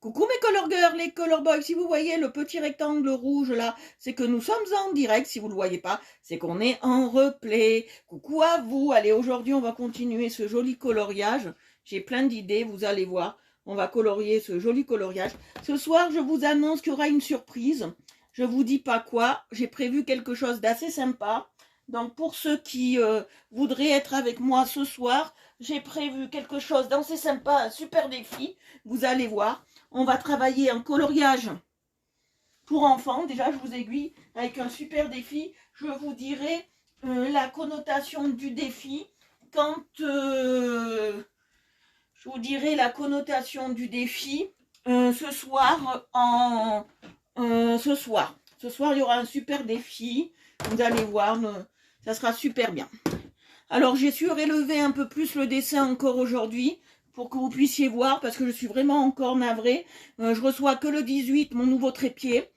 Coucou mes color girls, les color boys, si vous voyez le petit rectangle rouge là, c'est que nous sommes en direct, si vous ne le voyez pas, c'est qu'on est en replay. Coucou à vous, allez aujourd'hui on va continuer ce joli coloriage, j'ai plein d'idées, vous allez voir, on va colorier ce joli coloriage. Ce soir je vous annonce qu'il y aura une surprise, je vous dis pas quoi, j'ai prévu quelque chose d'assez sympa. Donc pour ceux qui voudraient être avec moi ce soir, j'ai prévu quelque chose d'assez sympa, un super défi, vous allez voir. On va travailler un coloriage pour enfants. Déjà, je vous aiguille avec un super défi. Je vous dirai la connotation du défi quand je vous dirai la connotation du défi ce soir. Ce soir, il y aura un super défi. Vous allez voir, ça sera super bien. Alors, j'ai surélevé un peu plus le dessin encore aujourd'hui pour que vous puissiez voir, parce que je suis vraiment encore navrée. Je reçois que le 18, mon nouveau trépied.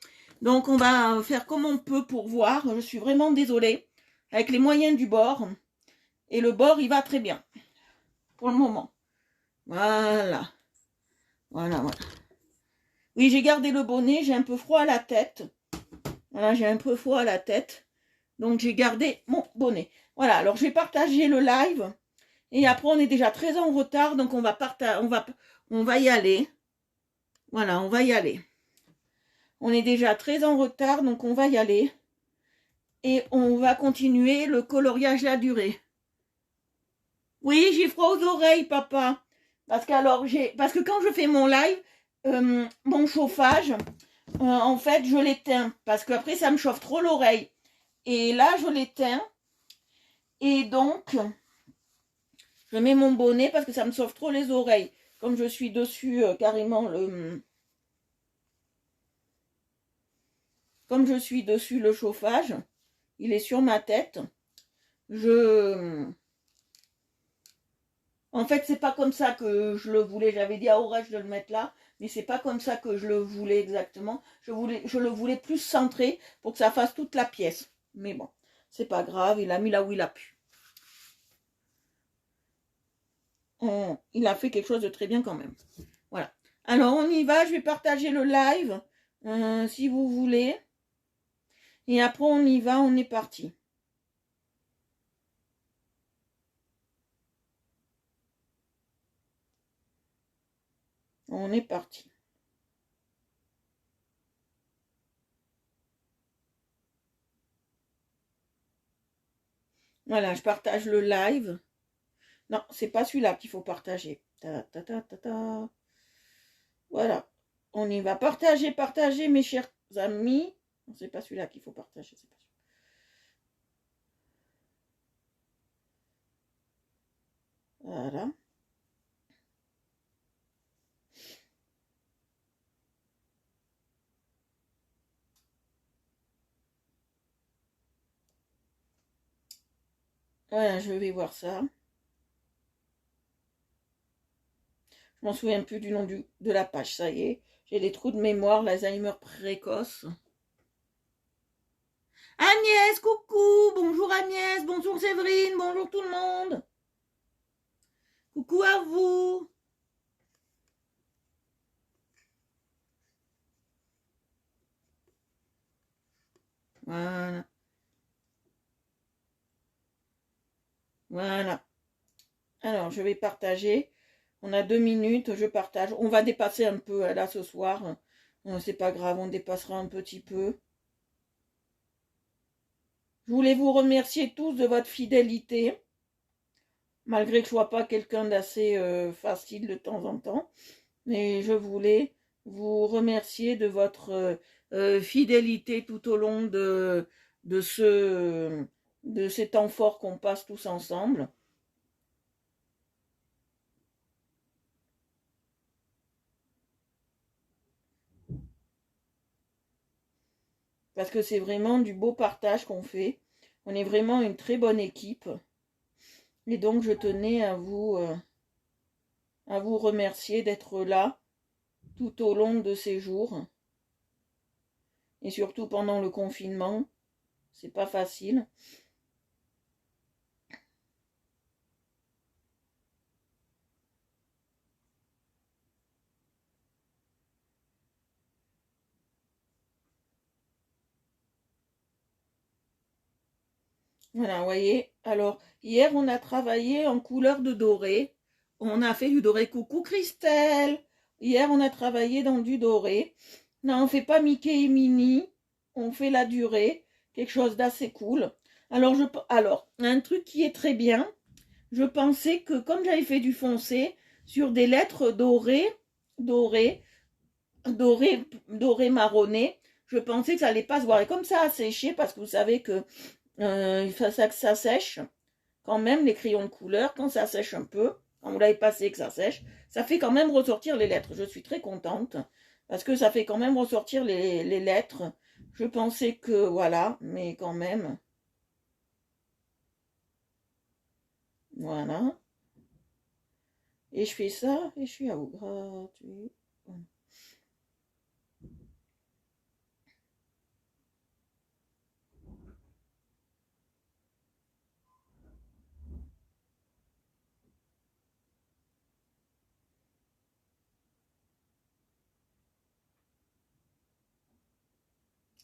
Donc, on va faire comme on peut pour voir. Je suis vraiment désolée. Avec les moyens du bord. Et le bord, il va très bien. Pour le moment. Voilà. Voilà, voilà. Oui, j'ai gardé le bonnet. J'ai un peu froid à la tête. Voilà, j'ai un peu froid à la tête. Donc, j'ai gardé mon bonnet. Voilà, alors je vais partager le live. Et après, on est déjà très en retard, donc on va y aller. Voilà, on va y aller. On est déjà très en retard, donc on va y aller. Et on va continuer le coloriage la durée. Oui, j'ai froid aux oreilles, papa. Parce que quand je fais mon live, mon chauffage, en fait, je l'éteins. Parce qu'après, ça me chauffe trop l'oreille. Et là, je l'éteins. Et donc, je mets mon bonnet parce que ça me chauffe trop les oreilles. Comme je suis dessus carrément Comme je suis dessus le chauffage, il est sur ma tête. En fait, c'est pas comme ça que je le voulais. J'avais dit à Aurèche de le mettre là, mais c'est pas comme ça que je le voulais exactement. Je le voulais plus centré pour que ça fasse toute la pièce. Mais bon, c'est pas grave, il a mis là où il a pu. Il a fait quelque chose de très bien quand même. Voilà. Alors, on y va. Je vais partager le live, si vous voulez. Et après, on y va. On est parti. On est parti. Voilà, je partage le live. Non, c'est pas celui-là qu'il faut partager. Ta, ta, ta, ta, ta. Voilà. On y va. Partager, mes chers amis. Non, c'est pas celui-là qu'il faut partager. C'est pas celui-là. Voilà. Voilà, je vais voir ça. Je m'en souviens plus du nom de la page. Ça y est. J'ai des trous de mémoire, l'Alzheimer précoce. Agnès, coucou, bonjour Agnès, bonjour Séverine, bonjour tout le monde. Coucou à vous. Voilà. Voilà. Alors, je vais partager. On a 2 minutes, je partage. On va dépasser un peu là ce soir. C'est pas grave, on dépassera un petit peu. Je voulais vous remercier tous de votre fidélité. Malgré que je ne sois pas quelqu'un d'assez facile de temps en temps. Mais je voulais vous remercier de votre fidélité tout au long de ces temps forts qu'on passe tous ensemble. Parce que c'est vraiment du beau partage qu'on fait. On est vraiment une très bonne équipe. Et donc je tenais à vous remercier d'être là tout au long de ces jours. Et surtout pendant le confinement. C'est pas facile. Voilà, vous voyez. Alors, hier, on a travaillé en couleur de doré. On a fait du doré. Coucou Christelle. Hier, on a travaillé dans du doré. Non, on fait pas Mickey et Minnie. On fait la durée. Quelque chose d'assez cool. Alors, un truc qui est très bien. Je pensais que comme j'avais fait du foncé sur des lettres dorées, dorées, dorées marronnées, je pensais que ça allait pas se voir. Et comme ça a séché, parce que vous savez que ça sèche, quand même les crayons de couleur, quand ça sèche un peu, quand vous l'avez passé et que ça sèche, ça fait quand même ressortir les lettres. Je suis très contente, parce que ça fait quand même ressortir les lettres. Je pensais que, voilà, mais quand même, voilà. Et je fais ça, et je suis à vous gratuit.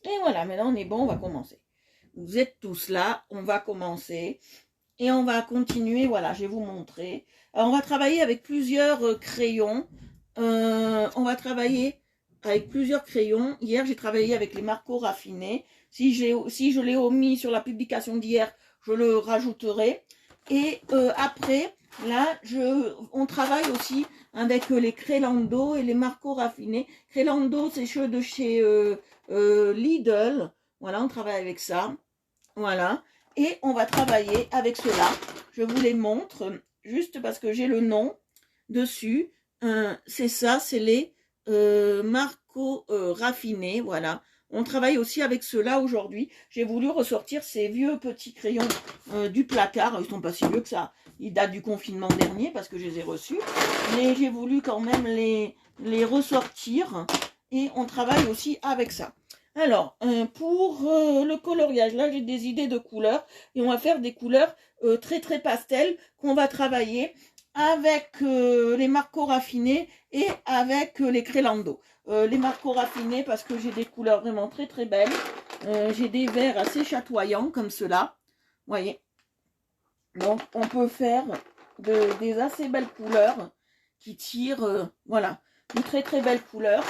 Et voilà, maintenant on est bon, on va commencer. Vous êtes tous là, on va commencer. Et on va continuer, voilà, je vais vous montrer. Alors, on va travailler avec plusieurs crayons. On va travailler avec plusieurs crayons. Hier, j'ai travaillé avec les Marco raffinés. Si je l'ai omis sur la publication d'hier, je le rajouterai. Et après, là, on travaille aussi avec les Crélando et les Marco raffinés. Crélando, c'est ceux de chez Lidl. Voilà, on travaille avec ça. Voilà. Et on va travailler avec cela. Je vous les montre juste parce que j'ai le nom dessus. C'est ça, c'est les Marco raffinés. Voilà. On travaille aussi avec cela aujourd'hui. J'ai voulu ressortir ces vieux petits crayons du placard. Ils sont pas si vieux que ça. Ils datent du confinement dernier parce que je les ai reçus. Mais j'ai voulu quand même les ressortir. Et on travaille aussi avec ça. Alors, pour le coloriage, là j'ai des idées de couleurs et on va faire des couleurs très très pastel qu'on va travailler avec les Marco raffinés et avec les Crélando. Les Marco raffinés parce que j'ai des couleurs vraiment très très belles. J'ai des verts assez chatoyants comme cela. Vous voyez. Donc on peut faire des assez belles couleurs qui tirent, voilà, de très très belles couleurs.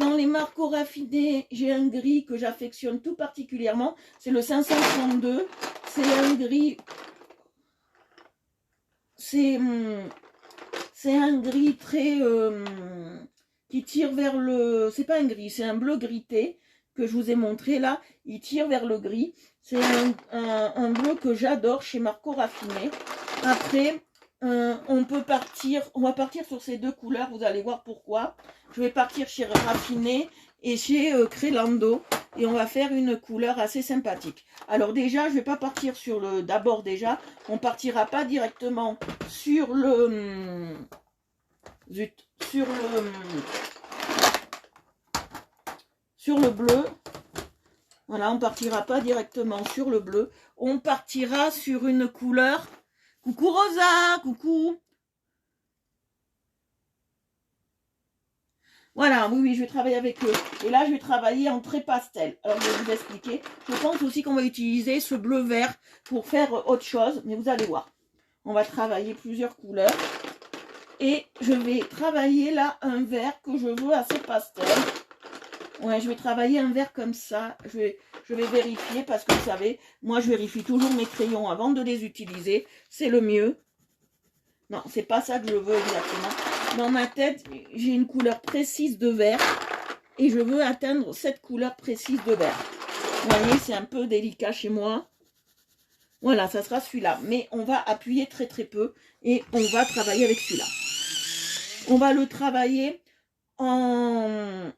Dans les Marco raffinés, j'ai un gris que j'affectionne tout particulièrement. C'est le 532. C'est un gris. C'est un gris très qui tire vers le. C'est pas un gris, c'est un bleu grité que je vous ai montré là. Il tire vers le gris. C'est un bleu que j'adore chez Marco raffiné. Après, on va partir sur ces deux couleurs, vous allez voir pourquoi. Je vais partir chez Raffiné et chez Crélando et on va faire une couleur assez sympathique. Alors déjà, je vais pas partir sur le, d'abord déjà, on partira pas directement sur le, sur le bleu. Voilà, on partira pas directement sur le bleu, on partira sur une couleur. Coucou Rosa, coucou. Voilà, oui, je vais travailler avec eux. Et là, je vais travailler en très pastel. Alors, je vais vous expliquer. Je pense aussi qu'on va utiliser ce bleu-vert pour faire autre chose. Mais vous allez voir. On va travailler plusieurs couleurs. Et je vais travailler là un vert que je veux assez pastel. Ouais, je vais travailler un vert comme ça. Je vais vérifier parce que vous savez, moi, je vérifie toujours mes crayons avant de les utiliser. C'est le mieux. Non, c'est pas ça que je veux exactement. Dans ma tête, j'ai une couleur précise de vert et je veux atteindre cette couleur précise de vert. Vous voyez, c'est un peu délicat chez moi. Voilà, ça sera celui-là. Mais on va appuyer très très peu et on va travailler avec celui-là. On va le travailler en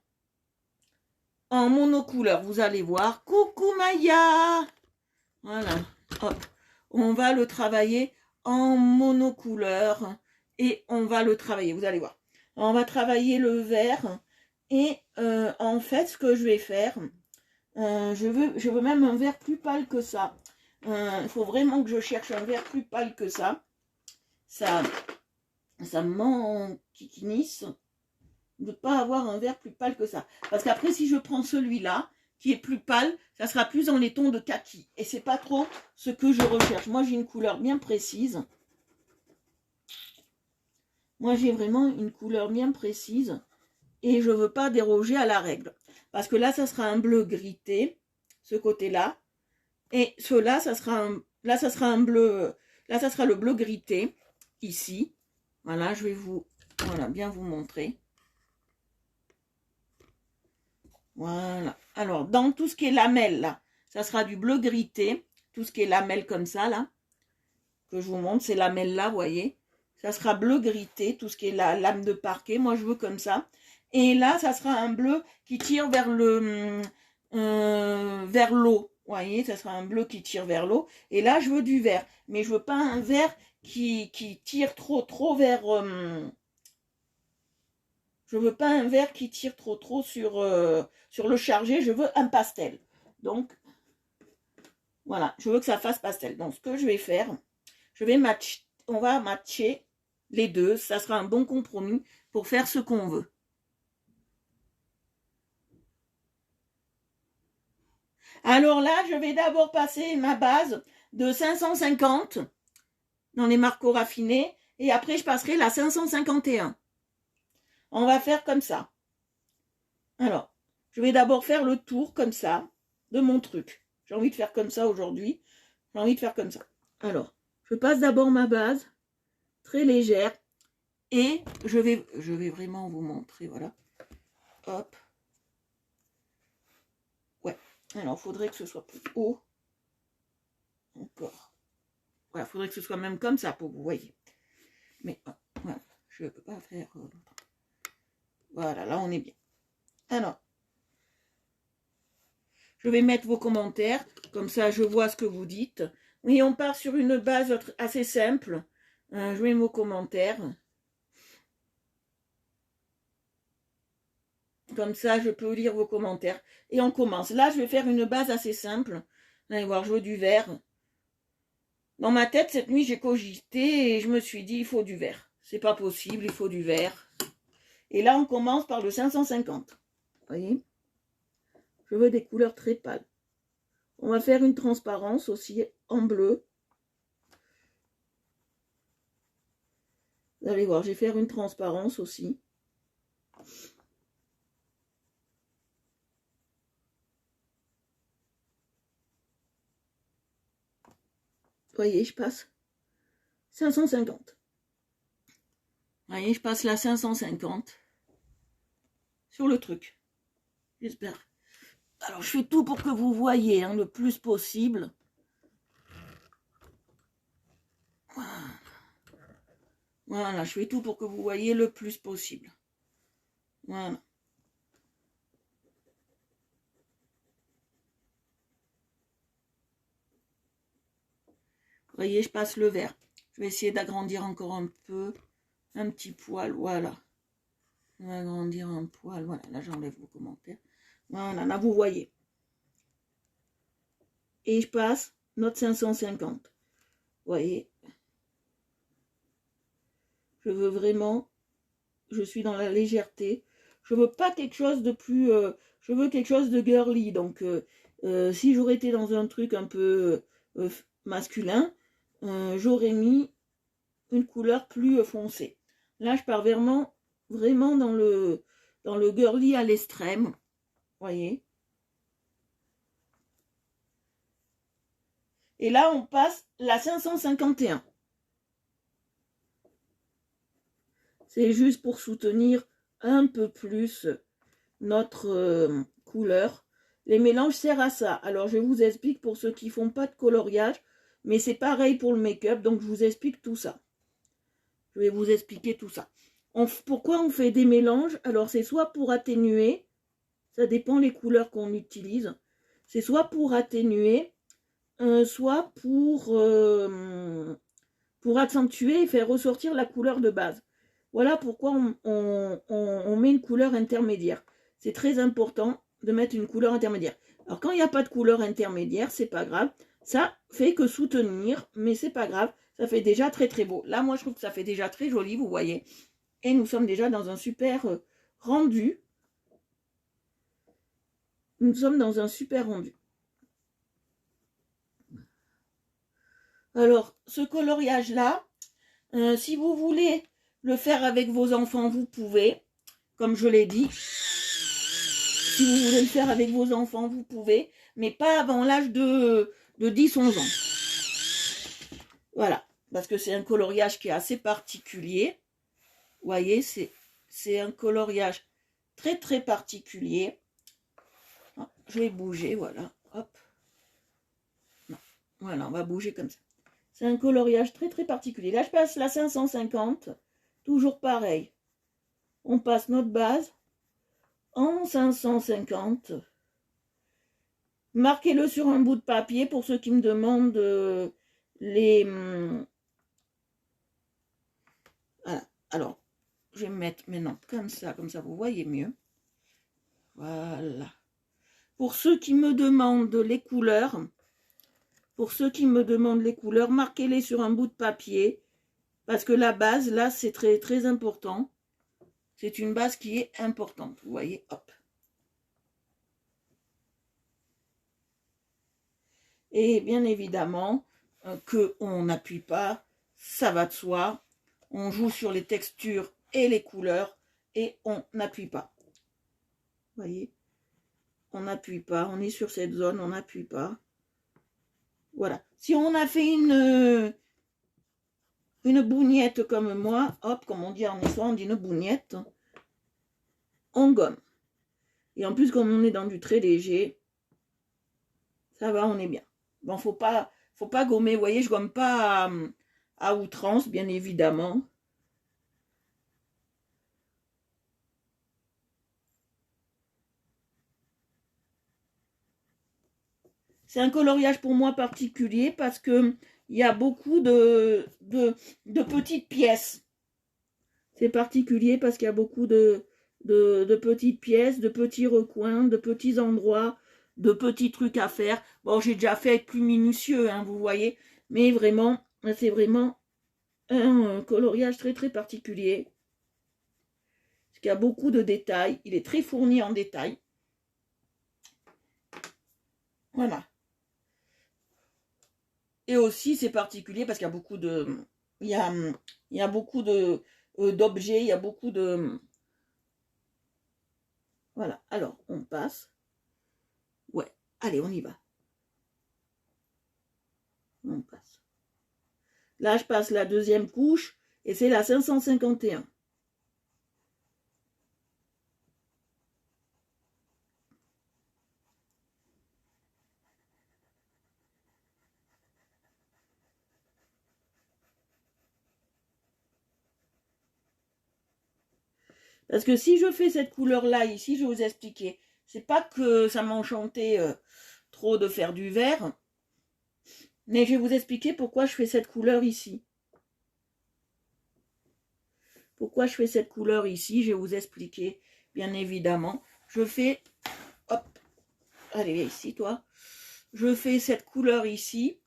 monocouleur. Vous allez voir. Coucou Maya. Voilà. Hop. On va le travailler en monocouleur et on va le travailler, vous allez voir. On va travailler le vert et en fait ce que je vais faire, je veux même un vert plus pâle que ça. Il faut vraiment que je cherche un vert plus pâle que ça. Ça m'enquiquinisse de ne pas avoir un vert plus pâle que ça. Parce qu'après si je prends celui-là, qui est plus pâle, ça sera plus dans les tons de kaki. Et c'est pas trop ce que je recherche. Moi, j'ai une couleur bien précise. Moi, j'ai vraiment une couleur bien précise. Et je veux pas déroger à la règle. Parce que là, ça sera un bleu grité, ce côté-là. Et cela, ça sera un, là, ça sera un bleu, là, ça sera le bleu grité, ici. Voilà, je vais vous, voilà, bien vous montrer. Voilà. Alors, dans tout ce qui est lamelle, là, ça sera du bleu grité. Tout ce qui est lamelle comme ça, là, que je vous montre, ces lamelles-là, vous voyez. Ça sera bleu grité, tout ce qui est la lame de parquet. Moi, je veux comme ça. Et là, ça sera un bleu qui tire vers le, vers l'eau. Vous voyez, ça sera un bleu qui tire vers l'eau. Et là, je veux du vert. Mais je veux pas un vert qui tire trop vers... je veux pas un vert qui tire trop sur le chargé. Je veux un pastel. Donc, voilà. Je veux que ça fasse pastel. Donc, ce que je vais faire, je vais matcher. On va matcher les deux. Ça sera un bon compromis pour faire ce qu'on veut. Alors là, je vais d'abord passer ma base de 550 dans les marqueaux raffinés et après je passerai la 551. On va faire comme ça. Alors, je vais d'abord faire le tour comme ça de mon truc. J'ai envie de faire comme ça aujourd'hui. J'ai envie de faire comme ça. Alors, je passe d'abord ma base très légère et je vais vraiment vous montrer, voilà. Hop. Ouais. Alors, il faudrait que ce soit plus haut. Encore. Voilà, il faudrait que ce soit même comme ça pour que vous voyez. Mais voilà, je ne peux pas faire... voilà, là on est bien. Alors, je vais mettre vos commentaires, comme ça je vois ce que vous dites. Oui, on part sur une base assez simple. Je mets vos commentaires. Comme ça, je peux lire vos commentaires. Et on commence. Là, je vais faire une base assez simple. Vous allez voir, je veux du vert. Dans ma tête, cette nuit, j'ai cogité et je me suis dit, il faut du vert. C'est pas possible, il faut du vert. Et là, on commence par le 550. Vous voyez? Je veux des couleurs très pâles. On va faire une transparence aussi en bleu. Vous allez voir, je vais faire une transparence aussi. Vous voyez, je passe 550. Vous voyez, je passe la 550 sur le truc. J'espère. Alors, je fais tout pour que vous voyez le plus possible. Voilà, je fais tout pour que vous voyez le plus possible. Voilà. Vous voyez, je passe le vert. Je vais essayer d'agrandir encore un peu. Un petit poil, voilà. Je vais agrandir un poil. Voilà, là j'enlève vos commentaires. Voilà, là vous voyez. Et je passe notre 550. Vous voyez. Je veux vraiment, je suis dans la légèreté. Je veux pas quelque chose de plus, je veux quelque chose de girly. Donc, si j'aurais été dans un truc un peu masculin, j'aurais mis une couleur plus foncée. Là, je pars vraiment dans le girly à l'extrême. Vous voyez. Et là, on passe la 551. C'est juste pour soutenir un peu plus notre couleur. Les mélanges servent à ça. Alors, je vous explique pour ceux qui ne font pas de coloriage. Mais c'est pareil pour le make-up. Donc, je vous explique tout ça. Je vais vous expliquer tout ça. Pourquoi on fait des mélanges? Alors, c'est soit pour atténuer. Ça dépend les couleurs qu'on utilise. C'est soit pour atténuer, soit pour accentuer et faire ressortir la couleur de base. Voilà pourquoi on met une couleur intermédiaire. C'est très important de mettre une couleur intermédiaire. Alors quand il n'y a pas de couleur intermédiaire, c'est pas grave. Ça fait que soutenir, mais c'est pas grave. Ça fait déjà très très beau. Là, moi, je trouve que ça fait déjà très joli, vous voyez. Et nous sommes déjà dans un super rendu. Nous sommes dans un super rendu. Alors, ce coloriage-là, si vous voulez le faire avec vos enfants, vous pouvez, comme je l'ai dit. Si vous voulez le faire avec vos enfants, vous pouvez, mais pas avant l'âge de 10-11 ans. Voilà, parce que c'est un coloriage qui est assez particulier. Vous voyez, c'est un coloriage très très particulier. Je vais bouger, voilà, hop. Non. Voilà, on va bouger comme ça. C'est un coloriage très très particulier. Là, je passe la 550, toujours pareil. On passe notre base en 550. Marquez-le sur un bout de papier pour ceux qui me demandent les... Voilà. Alors, je vais me mettre maintenant comme ça vous voyez mieux. Voilà. Pour ceux qui me demandent les couleurs, marquez-les sur un bout de papier. Parce que la base, là, c'est très, très important. C'est une base qui est importante. Vous voyez, hop. Et bien évidemment, qu'on n'appuie pas, ça va de soi. On joue sur les textures et les couleurs et on n'appuie pas. Vous voyez, on n'appuie pas. On est sur cette zone, on n'appuie pas. Voilà. Si on a fait une bougnette comme moi, hop, comme on dit en histoire, on dit une bougnette, on gomme. Et en plus, comme on est dans du très léger, ça va, on est bien. Bon, faut pas gommer, vous voyez, je gomme pas à outrance, bien évidemment. C'est un coloriage pour moi particulier parce que il y a beaucoup de petites pièces. C'est particulier parce qu'il y a beaucoup de petites pièces, de petits recoins, de petits endroits, de petits trucs à faire. Bon, j'ai déjà fait être plus minutieux, hein, vous voyez. Mais vraiment, c'est vraiment un coloriage très très particulier. Parce qu'il y a beaucoup de détails. Il est très fourni en détails. Voilà. Et aussi, c'est particulier parce qu'il y a beaucoup de... Il y a beaucoup d'objets, il y a beaucoup de... Voilà. Alors, on passe. Ouais. Allez, on y va. On passe. Là, je passe la deuxième couche et c'est la 551. Parce que si je fais cette couleur-là ici, je vais vous expliquer. C'est pas que ça m'enchantait trop de faire du vert, mais je vais vous expliquer pourquoi je fais cette couleur ici. Pourquoi je fais cette couleur ici, je vais vous expliquer, bien évidemment. Je fais, hop, allez, viens ici, toi. Je fais cette couleur ici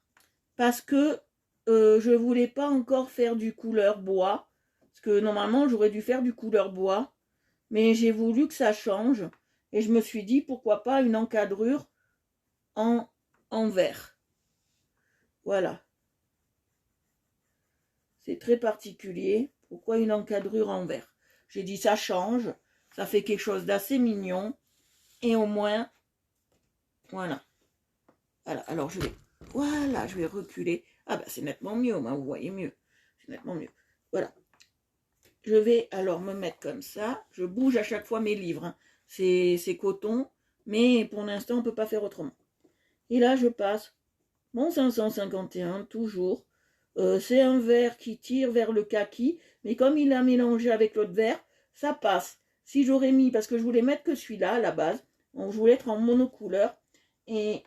parce que je ne voulais pas encore faire du couleur bois. Parce que normalement, j'aurais dû faire du couleur bois. Mais j'ai voulu que ça change. Et je me suis dit, pourquoi pas une encadrure en vert. Voilà. C'est très particulier. Pourquoi une encadrure en vert? J'ai dit, ça change. Ça fait quelque chose d'assez mignon. Et au moins, voilà. Voilà, alors je vais, voilà, je vais reculer. Ah ben c'est nettement mieux, hein, vous voyez mieux. C'est nettement mieux. Voilà. Je vais alors me mettre comme ça. Je bouge à chaque fois mes livres. Hein. C'est coton, mais pour l'instant, on ne peut pas faire autrement. Et là, je passe mon 551, toujours. C'est un vert qui tire vers le kaki, mais comme il a mélangé avec l'autre vert, ça passe. Si j'aurais mis, parce que je voulais mettre que celui-là à la base, donc je voulais être en monocouleur et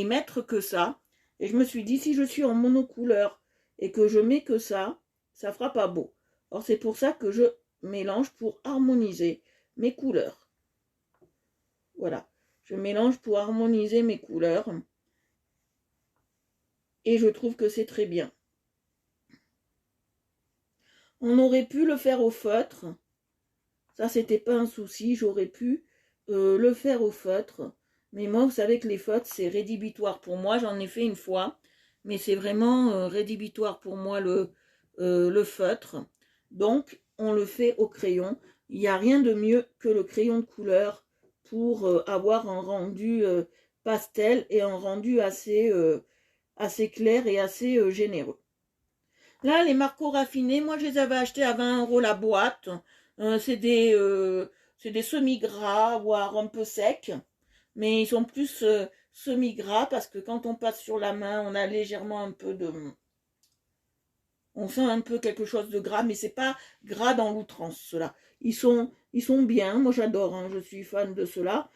mettre que ça. Et je me suis dit, si je suis en monocouleur et que je mets que ça fera pas beau. Alors c'est pour ça que je mélange pour harmoniser mes couleurs. Voilà, je mélange pour harmoniser mes couleurs. Et je trouve que c'est très bien. On aurait pu le faire au feutre. Ça, c'était pas un souci. J'aurais pu le faire au feutre. Mais moi, vous savez que les feutres, c'est rédhibitoire pour moi. J'en ai fait une fois, mais c'est vraiment rédhibitoire pour moi le feutre. Donc, on le fait au crayon. Il n'y a rien de mieux que le crayon de couleur pour avoir un rendu pastel et un rendu assez clair et assez généreux. Là, les Marco raffinés, moi, je les avais achetés à 20 € la boîte. C'est des semi-gras, voire un peu secs. Mais ils sont plus semi-gras parce que quand on passe sur la main, on a légèrement un peu de... On sent un peu quelque chose de gras, mais c'est pas gras dans l'outrance, ceux-là. Ils sont bien, moi j'adore, hein, je suis fan de ceux-là.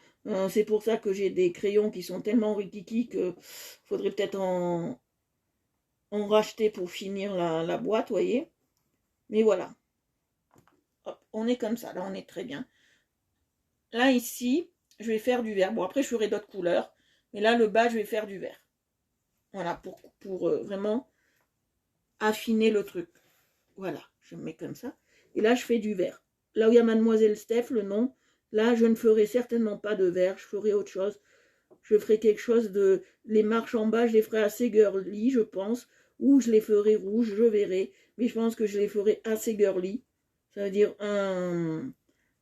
C'est pour ça que j'ai des crayons qui sont tellement rikiki que faudrait peut-être en racheter pour finir la boîte, voyez. Mais voilà. Hop, on est comme ça, là on est très bien. Là ici, je vais faire du vert. Bon après je ferai d'autres couleurs, mais là le bas je vais faire du vert. Voilà, pour vraiment affiner le truc. Voilà, je me mets comme ça. Et là je fais du vert. Là où il y a Mademoiselle Steph, le nom, là je ne ferai certainement pas de vert, je ferai autre chose. Je ferai quelque chose de... Les marches en bas, je les ferai assez girly, je pense. Ou je les ferai rouges, je verrai. Mais je pense que je les ferai assez girly. Ça veut dire un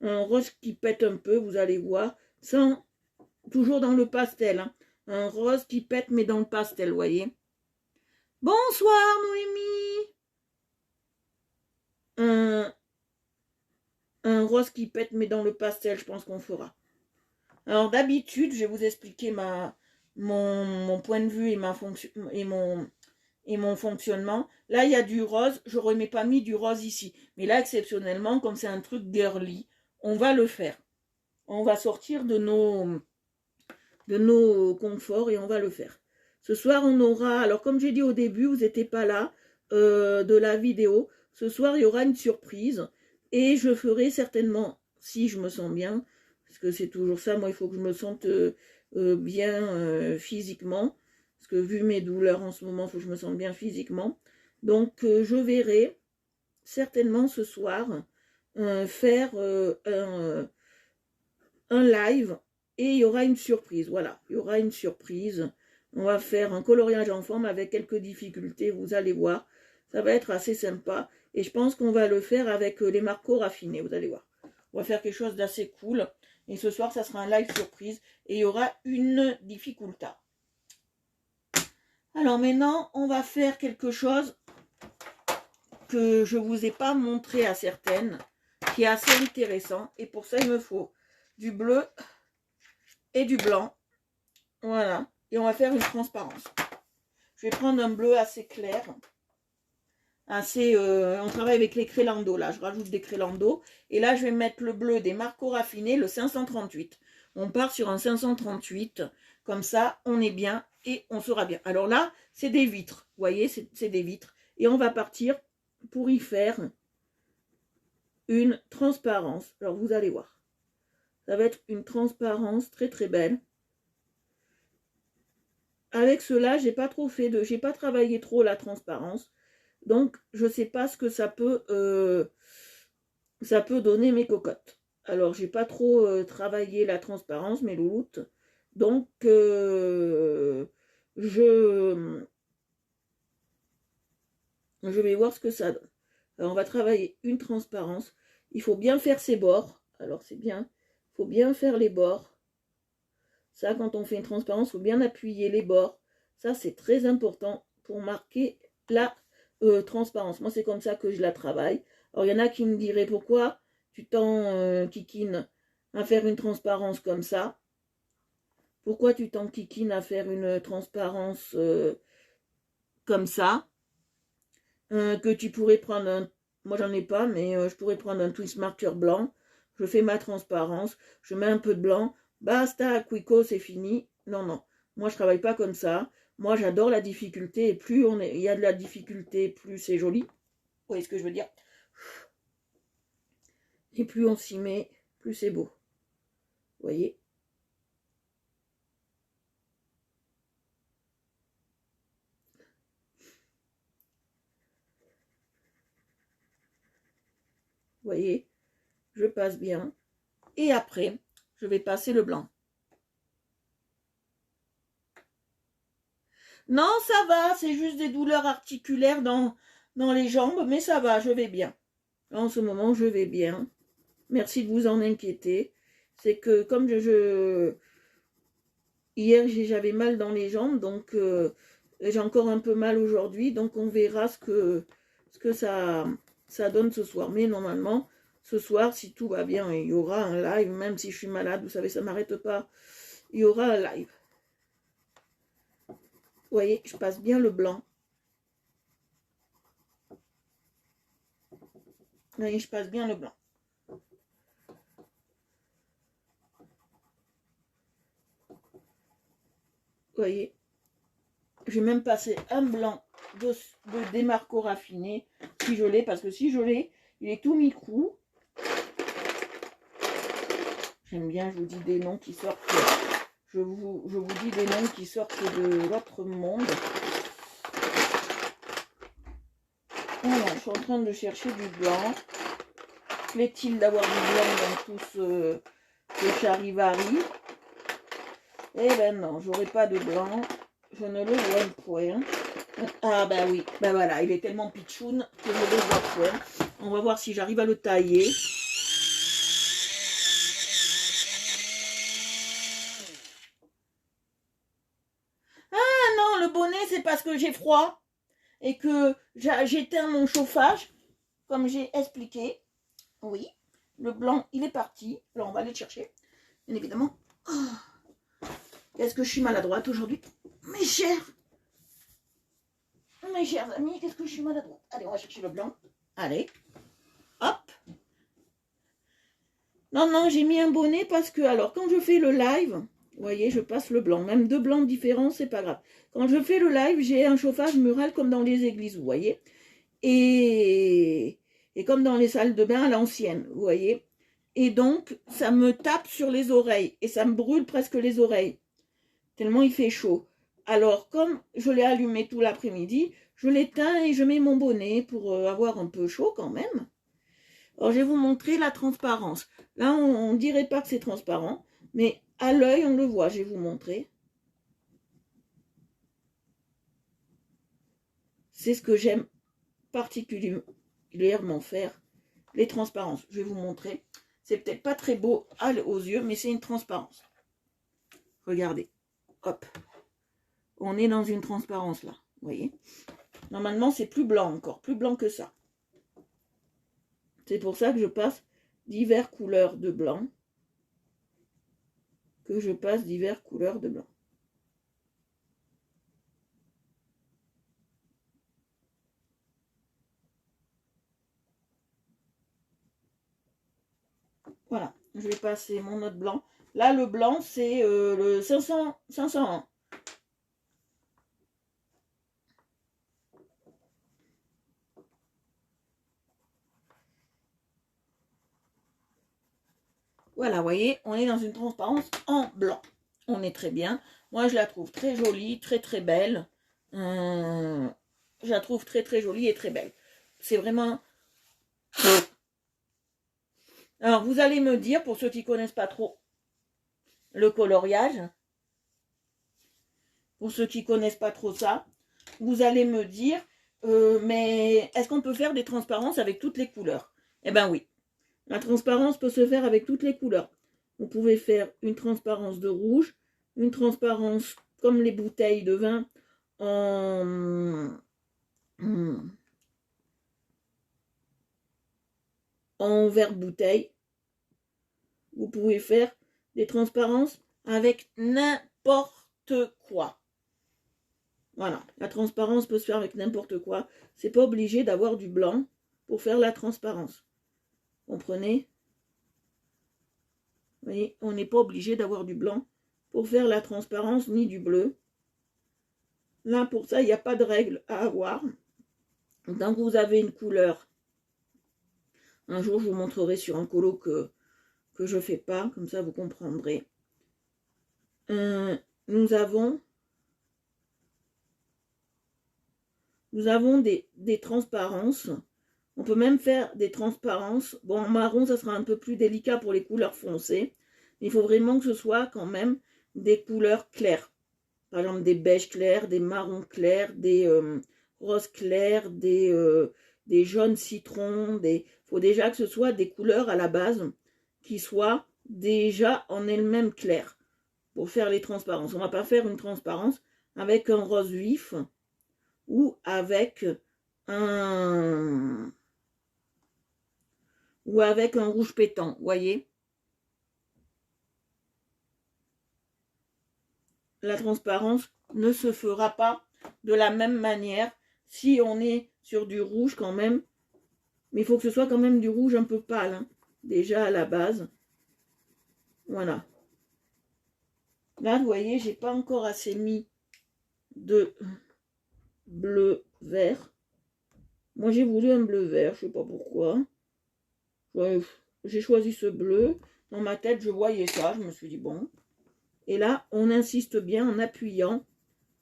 rose qui pète un peu, vous allez voir. Sans, toujours dans le pastel. Hein. Un rose qui pète, mais dans le pastel, vous voyez. Bonsoir, Noémie. Un rose qui pète, mais dans le pastel, je pense qu'on fera. Alors d'habitude, je vais vous expliquer mon point de vue et mon fonctionnement. Là, il y a du rose. Je n'aurais pas mis du rose ici. Mais là, exceptionnellement, comme c'est un truc girly, on va le faire. On va sortir de nos conforts et on va le faire. Ce soir, on aura... Alors, comme j'ai dit au début, vous n'étiez pas là de la vidéo. Ce soir, il y aura une surprise. Et je ferai certainement, si je me sens bien, parce que c'est toujours ça, moi, il faut que je me sente bien physiquement. Parce que vu mes douleurs en ce moment, il faut que je me sente bien physiquement. Donc, je verrai certainement ce soir faire un live et il y aura une surprise. Voilà, il y aura une surprise. On va faire un coloriage en forme avec quelques difficultés, vous allez voir. Ça va être assez sympa. Et je pense qu'on va le faire avec les marcos raffinés, vous allez voir. On va faire quelque chose d'assez cool. Et ce soir, ça sera un live surprise. Et il y aura une difficulté. Alors maintenant, on va faire quelque chose que je ne vous ai pas montré à certaines, qui est assez intéressant. Et pour ça, il me faut du bleu et du blanc. Voilà. Et on va faire une transparence. Je vais prendre un bleu assez clair. On travaille avec les crélandos. Là, je rajoute des crélandos. Et là, je vais mettre le bleu des marcos raffinés, le 538. On part sur un 538. Comme ça, on est bien et on sera bien. Alors là, c'est des vitres. Vous voyez, c'est des vitres. Et on va partir pour y faire une transparence. Alors, vous allez voir. Ça va être une transparence très très belle. Avec cela, j'ai pas travaillé trop la transparence. Donc, je sais pas ce que ça peut donner mes cocottes. Alors, j'ai pas trop travaillé la transparence, mes louloutes. Donc, je vais voir ce que ça donne. Alors, on va travailler une transparence. Il faut bien faire ses bords. Alors, c'est bien. Il faut bien faire les bords. Ça, quand on fait une transparence, il faut bien appuyer les bords. Ça, c'est très important pour marquer la transparence. Moi, c'est comme ça que je la travaille. Alors, il y en a qui me diraient, pourquoi tu t'enquiquines à faire une transparence comme ça? Pourquoi tu t'enquiquines à faire une transparence comme ça? Que tu pourrais prendre un... Moi, j'en ai pas, mais je pourrais prendre un twist marker blanc. Je fais ma transparence. Je mets un peu de blanc. Basta, quico, c'est fini. Non, non. Moi, je travaille pas comme ça. Moi, j'adore la difficulté. Et plus il y a de la difficulté, plus c'est joli. Vous voyez ce que je veux dire? Et plus on s'y met, plus c'est beau. Vous voyez? Vous voyez? Je passe bien. Et après, je vais passer le blanc. Non, ça va, c'est juste des douleurs articulaires dans les jambes, mais ça va, je vais bien. En ce moment, je vais bien. Merci de vous en inquiéter. C'est que comme hier, j'avais mal dans les jambes, donc j'ai encore un peu mal aujourd'hui, donc on verra ce que ça donne ce soir. Mais normalement, ce soir, si tout va bien, il y aura un live, même si je suis malade, vous savez, ça ne m'arrête pas. Il y aura un live. Vous voyez, je passe bien le blanc. Vous voyez, je passe bien le blanc. Vous voyez, j'ai même passé un blanc de Démarco raffiné, si je l'ai, parce que si je l'ai, il est tout micro. J'aime bien, je vous dis des noms qui sortent, je vous dis des noms qui sortent de l'autre monde. Voilà, je suis en train de chercher du blanc. Plaît-il d'avoir du blanc dans tout ce charivari? Eh ben non, j'aurai pas de blanc. Je ne le vois point. Ah bah oui, bah voilà, il est tellement pitchoun que je ne le vois point. On va voir si j'arrive à le tailler. Ah non, le bonnet, c'est parce que j'ai froid et que j'éteins mon chauffage, comme j'ai expliqué. Oui, le blanc, il est parti. Alors, on va aller le chercher, bien évidemment. Oh, qu'est-ce que je suis maladroite aujourd'hui, mes chers amis, qu'est-ce que je suis maladroite. Allez, on va chercher le blanc. Allez, hop. Non, j'ai mis un bonnet parce que, alors, quand je fais le live, vous voyez, je passe le blanc. Même deux blancs différents, c'est pas grave. Quand je fais le live, j'ai un chauffage mural comme dans les églises, vous voyez. Et comme dans les salles de bain à l'ancienne, vous voyez. Et donc, ça me tape sur les oreilles et ça me brûle presque les oreilles, tellement il fait chaud. Alors, comme je l'ai allumé tout l'après-midi, je l'éteins et je mets mon bonnet pour avoir un peu chaud quand même. Alors, je vais vous montrer la transparence. Là, on ne dirait pas que c'est transparent, mais à l'œil, on le voit. Je vais vous montrer. C'est ce que j'aime particulièrement faire, les transparences. Je vais vous montrer. C'est peut-être pas très beau aux yeux, mais c'est une transparence. Regardez. Hop. On est dans une transparence là. Vous voyez. Normalement, c'est plus blanc encore. Plus blanc que ça. C'est pour ça que je passe diverses couleurs de blanc. Voilà, je vais passer mon autre blanc. Là, le blanc, c'est le 501. Voilà, vous voyez, on est dans une transparence en blanc. On est très bien. Moi, je la trouve très jolie, très très belle. Je la trouve très très jolie et très belle. C'est vraiment... Alors, vous allez me dire, pour ceux qui ne connaissent pas trop le coloriage, pour ceux qui ne connaissent pas trop ça, vous allez me dire, mais est-ce qu'on peut faire des transparences avec toutes les couleurs? Eh bien oui, la transparence peut se faire avec toutes les couleurs. Vous pouvez faire une transparence de rouge, une transparence comme les bouteilles de vin en verre bouteille. Vous pouvez faire des transparences avec n'importe quoi. Voilà, la transparence peut se faire avec n'importe quoi. C'est pas obligé d'avoir du blanc pour faire la transparence. Comprenez? Vous voyez, on n'est pas obligé d'avoir du blanc pour faire la transparence ni du bleu. Là, pour ça, il n'y a pas de règle à avoir. Tant que vous avez une couleur, un jour, je vous montrerai sur un colo que je ne fais pas, comme ça vous comprendrez. Nous avons des transparences. On peut même faire des transparences. Bon, en marron, ça sera un peu plus délicat pour les couleurs foncées. Mais il faut vraiment que ce soit quand même des couleurs claires. par exemple des beiges clairs, des marrons clairs, des roses clairs, des jaunes citrons. Il faut déjà que ce soit des couleurs à la base qui soient déjà en elles-mêmes claires pour faire les transparences. On ne va pas faire une transparence avec un rose vif ou avec un rouge pétant, voyez. La transparence ne se fera pas de la même manière si on est sur du rouge quand même. Mais il faut que ce soit quand même du rouge un peu pâle, hein, déjà à la base. Voilà. Là, vous voyez, j'ai pas encore assez mis de bleu vert. Moi, j'ai voulu un bleu vert, je sais pas pourquoi. J'ai choisi ce bleu. Dans ma tête, je voyais ça. Je me suis dit, bon. Et là, on insiste bien en appuyant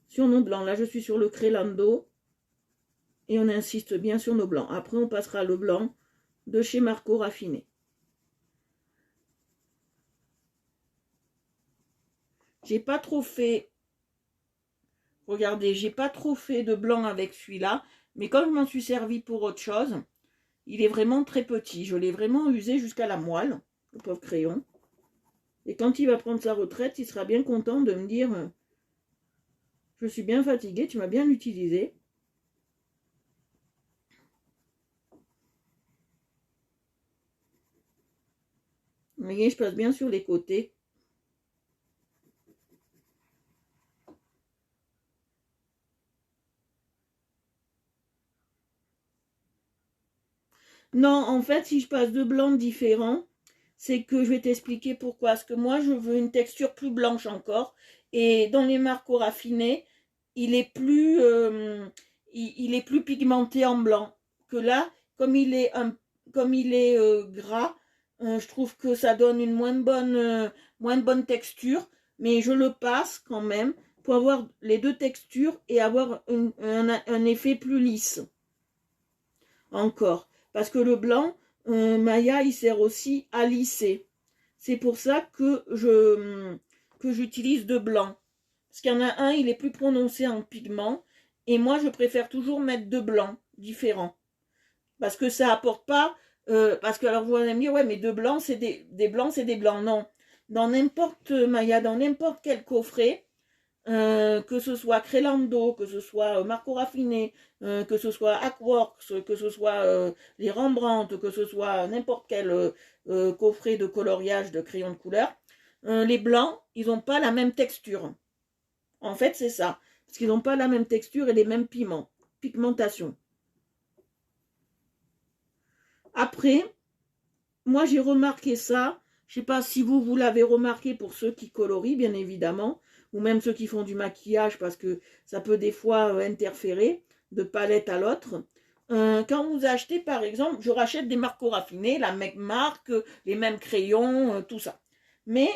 sur nos blancs. Là, je suis sur le Crélando. Et on insiste bien sur nos blancs. Après, on passera le blanc de chez Marco Raffiné. J'ai pas trop fait... Regardez, j'ai pas trop fait de blanc avec celui-là. Mais comme je m'en suis servi pour autre chose, il est vraiment très petit. Je l'ai vraiment usé jusqu'à la moelle, le pauvre crayon. Et quand il va prendre sa retraite, il sera bien content de me dire « Je suis bien fatiguée, tu m'as bien utilisé. » Vous voyez, je passe bien sur les côtés. Non, en fait, si je passe deux blancs différents, c'est que je vais t'expliquer pourquoi. Parce que moi, je veux une texture plus blanche encore. Et dans les Marco Raffiné, il est plus pigmenté en blanc. Que là, comme il est gras, je trouve que ça donne une moins bonne texture. Mais je le passe quand même pour avoir les deux textures et avoir un effet plus lisse. Encore. Parce que le blanc, Maya, il sert aussi à lisser. C'est pour ça que j'utilise de blanc. Parce qu'il y en a un, il est plus prononcé en pigment. Et moi, je préfère toujours mettre deux blancs différents. Parce que ça apporte pas... parce que alors vous allez me dire, ouais, mais deux blancs, c'est des blancs, c'est des blancs. Non. Dans n'importe, Maya, dans n'importe quel coffret, que ce soit Crélando, que ce soit Marco Raffiné, que ce soit Aquaworks, que ce soit les Rembrandt, que ce soit n'importe quel coffret de coloriage de crayons de couleur, les blancs, ils n'ont pas la même texture. En fait, c'est ça. Parce qu'ils n'ont pas la même texture et les mêmes pigmentations. Après, moi j'ai remarqué ça. Je ne sais pas si vous l'avez remarqué pour ceux qui colorient, bien évidemment, ou même ceux qui font du maquillage, parce que ça peut des fois interférer de palette à l'autre. Quand vous achetez, par exemple, je rachète des Marco Raffiné, la même marque, les mêmes crayons, tout ça. Mais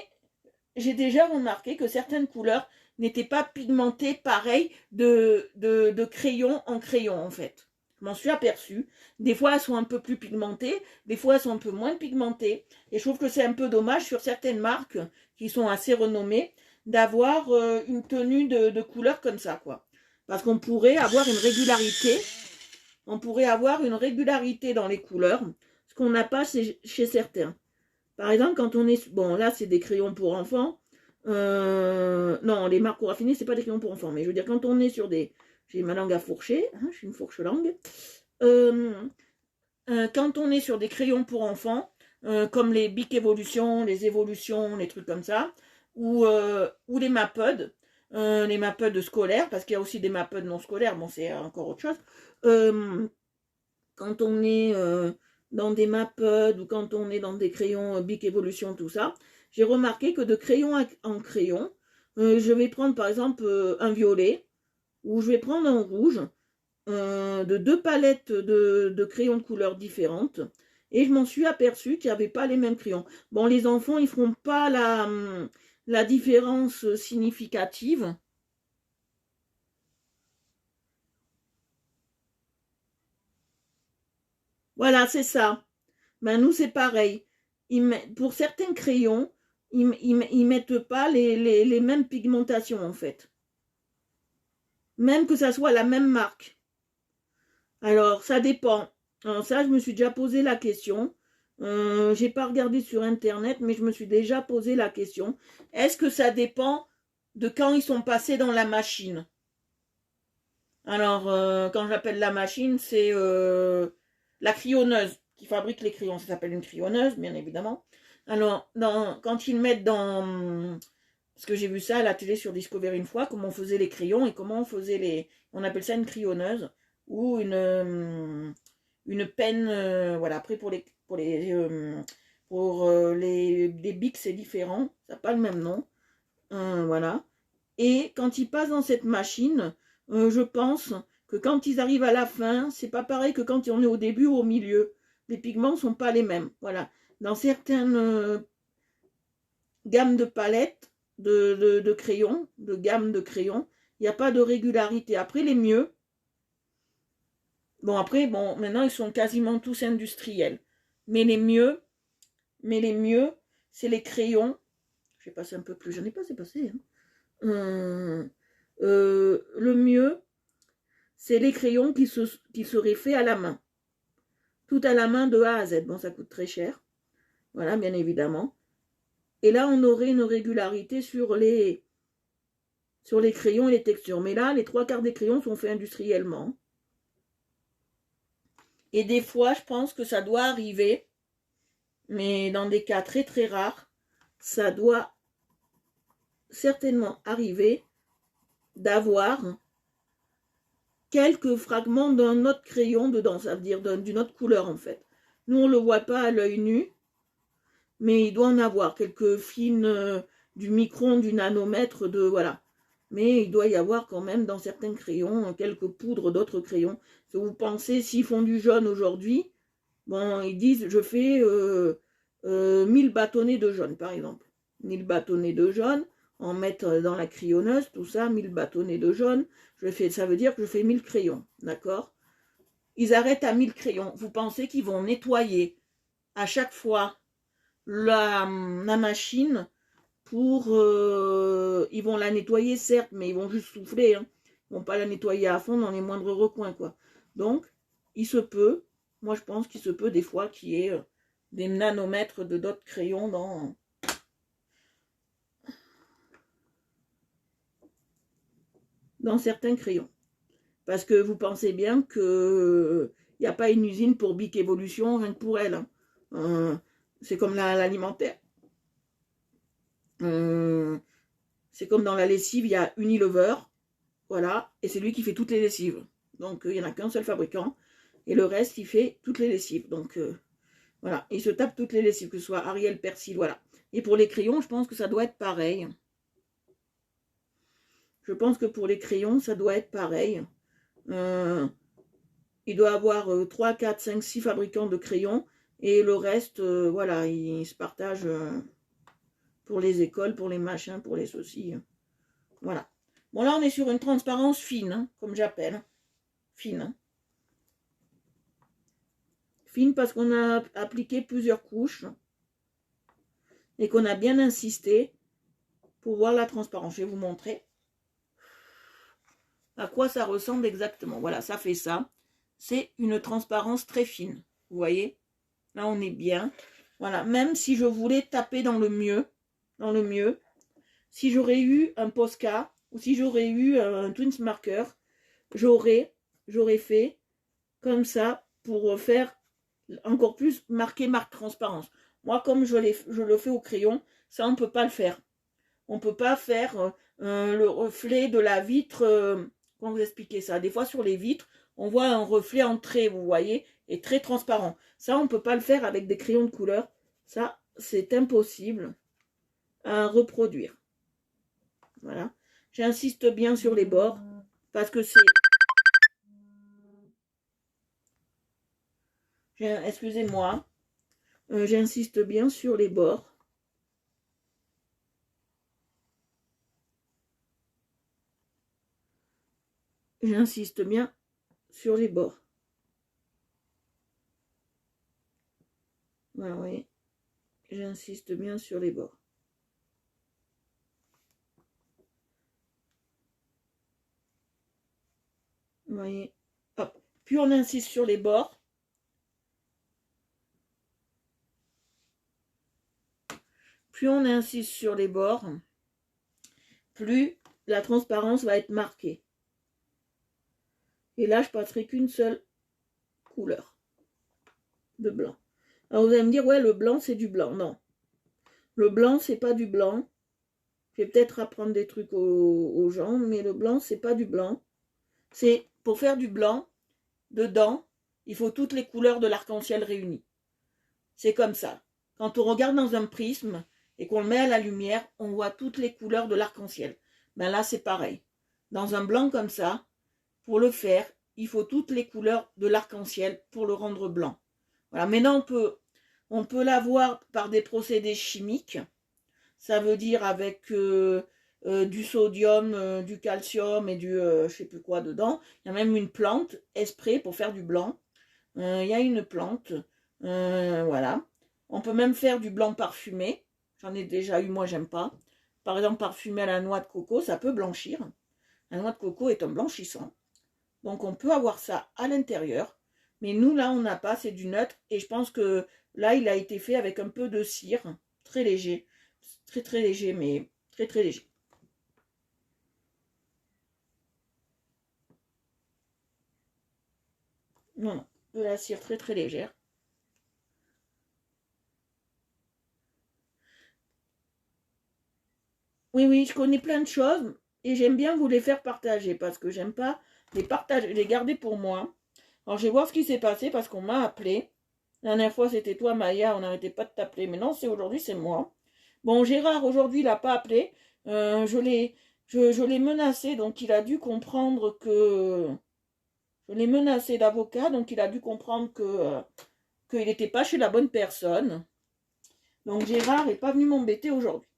j'ai déjà remarqué que certaines couleurs n'étaient pas pigmentées pareil de crayon en crayon, en fait. Je m'en suis aperçue. Des fois, elles sont un peu plus pigmentées, des fois, elles sont un peu moins pigmentées. Et je trouve que c'est un peu dommage sur certaines marques qui sont assez renommées d'avoir une tenue de couleur comme ça, quoi. Parce qu'on pourrait avoir une régularité. On pourrait avoir une régularité dans les couleurs, ce qu'on n'a pas chez certains. Par exemple, quand on est... Bon, là, c'est des crayons pour enfants. Non, les Marco Raffiné, c'est pas des crayons pour enfants. Mais je veux dire, quand on est sur des... J'ai ma langue à fourcher, hein, je suis une fourche-langue. Quand on est sur des crayons pour enfants, comme les Bic Evolution, les Évolutions, les trucs comme ça, ou les Mapud scolaires, parce qu'il y a aussi des Mapud non scolaires, bon, c'est encore autre chose. Quand on est dans des Mapud ou quand on est dans des crayons Bic Evolution, tout ça, j'ai remarqué que de crayon en crayon, je vais prendre par exemple un violet, ou je vais prendre un rouge, de deux palettes de crayons de couleurs différentes, et je m'en suis aperçue qu'il n'y avait pas les mêmes crayons. Bon, les enfants, ils ne feront pas la différence significative. Voilà, c'est ça. Ben, nous, c'est pareil. Pour certains crayons, ils mettent pas les mêmes pigmentations, en fait. même que ça soit la même marque. Alors, ça dépend. Alors ça, je me suis déjà posé la question. J'ai pas regardé sur Internet, mais je me suis déjà posé la question. Est-ce que ça dépend de quand ils sont passés dans la machine? Alors, quand j'appelle la machine, c'est la crayonneuse qui fabrique les crayons. Ça s'appelle une crayonneuse, bien évidemment. Alors, quand ils mettent dans... Parce que j'ai vu ça à la télé sur Discovery une fois, comment on faisait les crayons et comment on faisait les... On appelle ça une crayonneuse ou une peine... voilà, après les bics, c'est différent. Ça n'a pas le même nom. Voilà. Et quand ils passent dans cette machine, je pense que quand ils arrivent à la fin, c'est pas pareil que quand on est au début ou au milieu. Les pigments sont pas les mêmes. Voilà. Dans certaines gammes de palettes, de crayons, de gamme de crayons, il n'y a pas de régularité. Après, les mieux, bon, maintenant ils sont quasiment tous industriels. Mais les mieux, c'est les crayons. Je vais passer un peu plus, j'en ai pas assez passé. Hein. Le mieux, c'est les crayons qui seraient faits à la main. Tout à la main de A à Z. Bon, ça coûte très cher. Voilà, bien évidemment. Et là, on aurait une régularité sur les crayons et les textures. Mais là, les 3/4 des crayons sont faits industriellement. Et des fois, je pense que ça doit arriver, mais dans des cas très très rares, ça doit certainement arriver d'avoir quelques fragments d'un autre crayon dedans, ça veut dire d'une autre couleur en fait. Nous, on ne le voit pas à l'œil nu, mais il doit en avoir quelques fines du micron, du nanomètre, voilà. Mais il doit y avoir quand même dans certains crayons quelques poudres d'autres crayons. Si vous pensez, s'ils font du jaune aujourd'hui, bon, ils disent je fais 1000 bâtonnets de jaune, par exemple. 1000 bâtonnets de jaune, en mettre dans la crayonneuse, tout ça, 1000 bâtonnets de jaune, ça veut dire que je fais 1000 crayons, d'accord? Ils arrêtent à 1000 crayons. Vous pensez qu'ils vont nettoyer à chaque fois la machine ils vont la nettoyer, certes, mais ils vont juste souffler, hein. Ils vont pas la nettoyer à fond dans les moindres recoins, quoi. Donc, il se peut, moi je pense qu'il se peut des fois qu'il y ait des nanomètres de d'autres crayons dans certains crayons. Parce que vous pensez bien que il n'y a pas une usine pour Bic Evolution rien que pour elle. Hein. C'est comme l'alimentaire. C'est comme dans la lessive, il y a Unilever, voilà, et c'est lui qui fait toutes les lessives. Donc il n'y en a qu'un seul fabricant, et le reste, il fait toutes les lessives. Donc voilà, il se tape toutes les lessives, que ce soit Ariel, Persil, voilà. Et pour les crayons, je pense que ça doit être pareil. Je pense que pour les crayons, ça doit être pareil. Il doit avoir 3, 4, 5, 6 fabricants de crayons, et le reste, voilà, ils se partagent pour les écoles, pour les machins, pour les ceci. Voilà. Bon, là, on est sur une transparence fine, hein, comme j'appelle. Fine. Hein. Fine parce qu'on a appliqué plusieurs couches et qu'on a bien insisté pour voir la transparence. Je vais vous montrer à quoi ça ressemble exactement. Voilà, ça fait ça. C'est une transparence très fine. Vous voyez? Là, on est bien. Voilà, même si je voulais taper dans le mieux, si j'aurais eu un Posca ou si j'aurais eu un Twins Marker, j'aurais fait comme ça pour faire encore plus marquer marque transparence. Moi, comme je le fais au crayon, ça, on ne peut pas le faire. On ne peut pas faire le reflet de la vitre. Comment vous expliquer ça? Des fois, sur les vitres, on voit un reflet en trait, vous voyez, et très transparent. Ça, on ne peut pas le faire avec des crayons de couleur. Ça, c'est impossible à reproduire. Voilà. J'insiste bien sur les bords, parce que c'est... Excusez-moi. J'insiste bien sur les bords. J'insiste bien sur les bords. Voilà, oui. J'insiste bien sur les bords. Vous voyez, hop. Plus on insiste sur les bords, plus la transparence va être marquée. Et là, je passerai qu'une seule couleur de blanc. Alors vous allez me dire, ouais, le blanc, c'est du blanc. Non. Le blanc, c'est pas du blanc. Je vais peut-être apprendre des trucs aux gens, mais le blanc, c'est pas du blanc. C'est pour faire du blanc, dedans, il faut toutes les couleurs de l'arc-en-ciel réunies. C'est comme ça. Quand on regarde dans un prisme et qu'on le met à la lumière, on voit toutes les couleurs de l'arc-en-ciel. Ben là, c'est pareil. Dans un blanc comme ça, pour le faire, il faut toutes les couleurs de l'arc-en-ciel pour le rendre blanc. Voilà. Maintenant, on peut l'avoir par des procédés chimiques. Ça veut dire avec du sodium, du calcium et du je sais plus quoi dedans. Il y a même une plante, esprit, pour faire du blanc. Il y a une plante. Voilà. On peut même faire du blanc parfumé. J'en ai déjà eu, moi j'aime pas. Par exemple, parfumé à la noix de coco, ça peut blanchir. La noix de coco est un blanchissant. Donc on peut avoir ça à l'intérieur. Mais nous, là, on n'a pas, c'est du neutre. Et je pense que là, il a été fait avec un peu de cire, très léger. Très très léger, mais très très léger. Non, non, de la cire très très légère. Oui, oui, je connais plein de choses et j'aime bien vous les faire partager parce que j'aime pas les partager, les garder pour moi. Alors je vais voir ce qui s'est passé parce qu'on m'a appelé. La dernière fois c'était toi Maya, on n'arrêtait pas de t'appeler, mais non, c'est aujourd'hui, c'est moi. Bon, Gérard aujourd'hui il n'a pas appelé. Je l'ai menacé, donc il a dû comprendre que. Je l'ai menacé d'avocat, donc il a dû comprendre qu'il n'était pas chez la bonne personne. Donc Gérard n'est pas venu m'embêter aujourd'hui.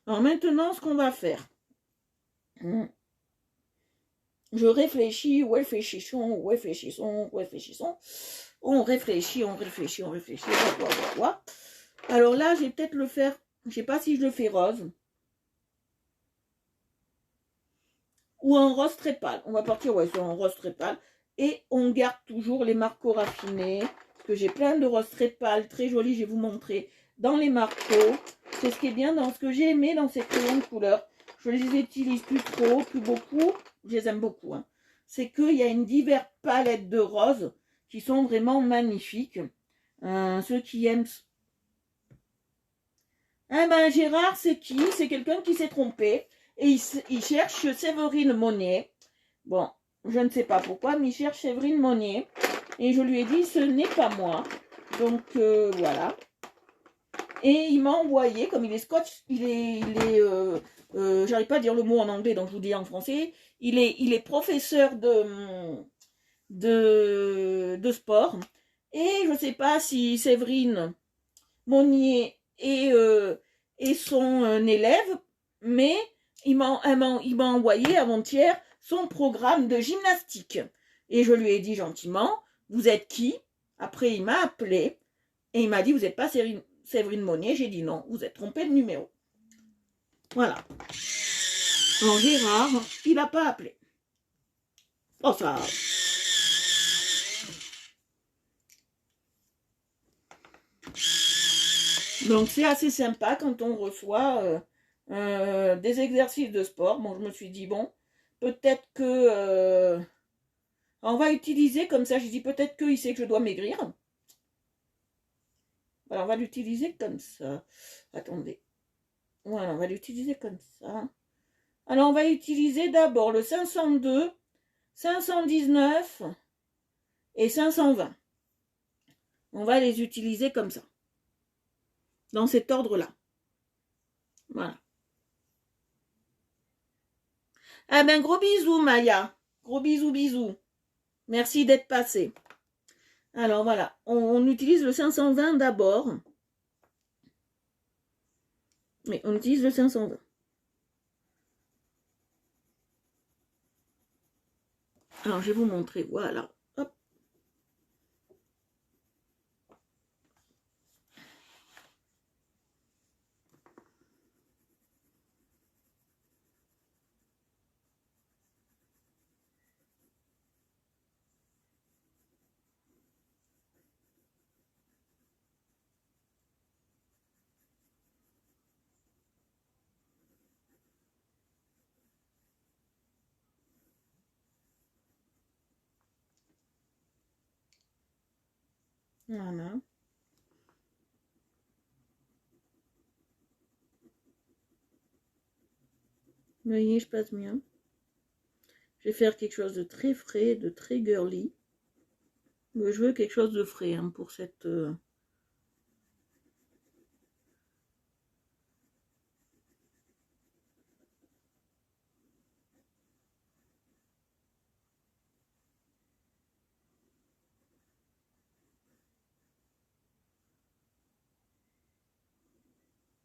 Alors maintenant, ce qu'on va faire. Je réfléchis, réfléchissons. On réfléchit. Alors là, je vais peut-être le faire, je ne sais pas si je le fais rose. Ou un rose très pâle. On va partir sur un rose très pâle. Et on garde toujours les marcos raffinés. Parce que j'ai plein de roses très pâles, très jolies. Je vais vous montrer dans les marcos. C'est ce qui est bien dans ce que j'ai aimé dans ces crayons de couleur. Je les utilise plus trop, plus beaucoup. Je les aime beaucoup. Hein. C'est qu'il y a une diverse palette de roses qui sont vraiment magnifiques. Ceux qui aiment... Ah ben Gérard, c'est qui? C'est quelqu'un qui s'est trompé. Et il cherche Séverine Monnier. Bon, je ne sais pas pourquoi, mais il cherche Séverine Monnier. Et je lui ai dit, ce n'est pas moi. Donc, voilà. Et il m'a envoyé, comme il est scotch, j'arrive pas à dire le mot en anglais, donc je vous dis en français. Il est professeur de sport. Et je ne sais pas si Séverine Monnier est son élève, mais il m'a envoyé avant-hier son programme de gymnastique. Et je lui ai dit gentiment, vous êtes qui? Après, il m'a appelé et il m'a dit, vous n'êtes pas Séverine Monnier. J'ai dit non, vous êtes trompé de numéro. Voilà. Alors Gérard, il n'a pas appelé. Oh ça... Donc c'est assez sympa quand on reçoit des exercices de sport. Bon, je me suis dit, bon, peut-être que... on va utiliser comme ça. J'ai dit, peut-être qu'il sait que je dois maigrir. Voilà, on va l'utiliser comme ça. Attendez. Voilà, on va l'utiliser comme ça. Alors, on va utiliser d'abord le 502, 519 et 520. On va les utiliser comme ça. Dans cet ordre-là. Voilà. Ah ben, gros bisous, Maya. Gros bisous, bisous. Merci d'être passé. Alors, voilà. On utilise le 520 d'abord. Mais on utilise le 520. Alors, je vais vous montrer. Voilà. Hop. Voilà. Vous voyez, je passe bien. Je vais faire quelque chose de très frais, de très girly. Mais je veux quelque chose de frais hein, pour cette...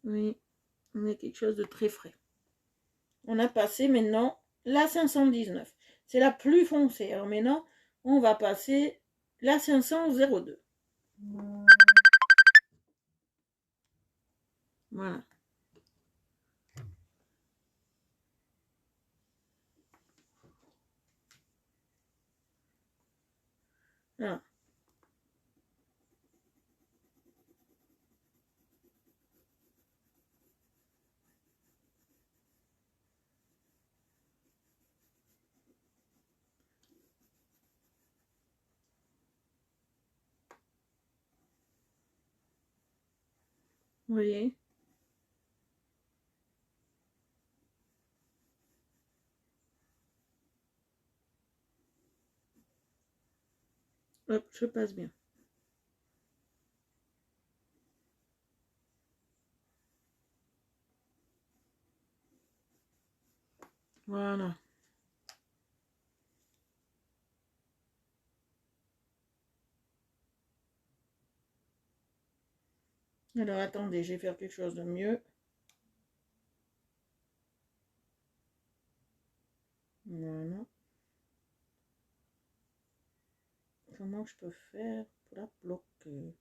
Oui, on a quelque chose de très frais. On a passé maintenant la 519. C'est la plus foncée. Alors maintenant, on va passer la 502. Voilà. Voilà. Vous voyez? Hop, je passe bien. Voilà. Alors attendez, je vais faire quelque chose de mieux. Voilà. Comment je peux faire pour la bloquer?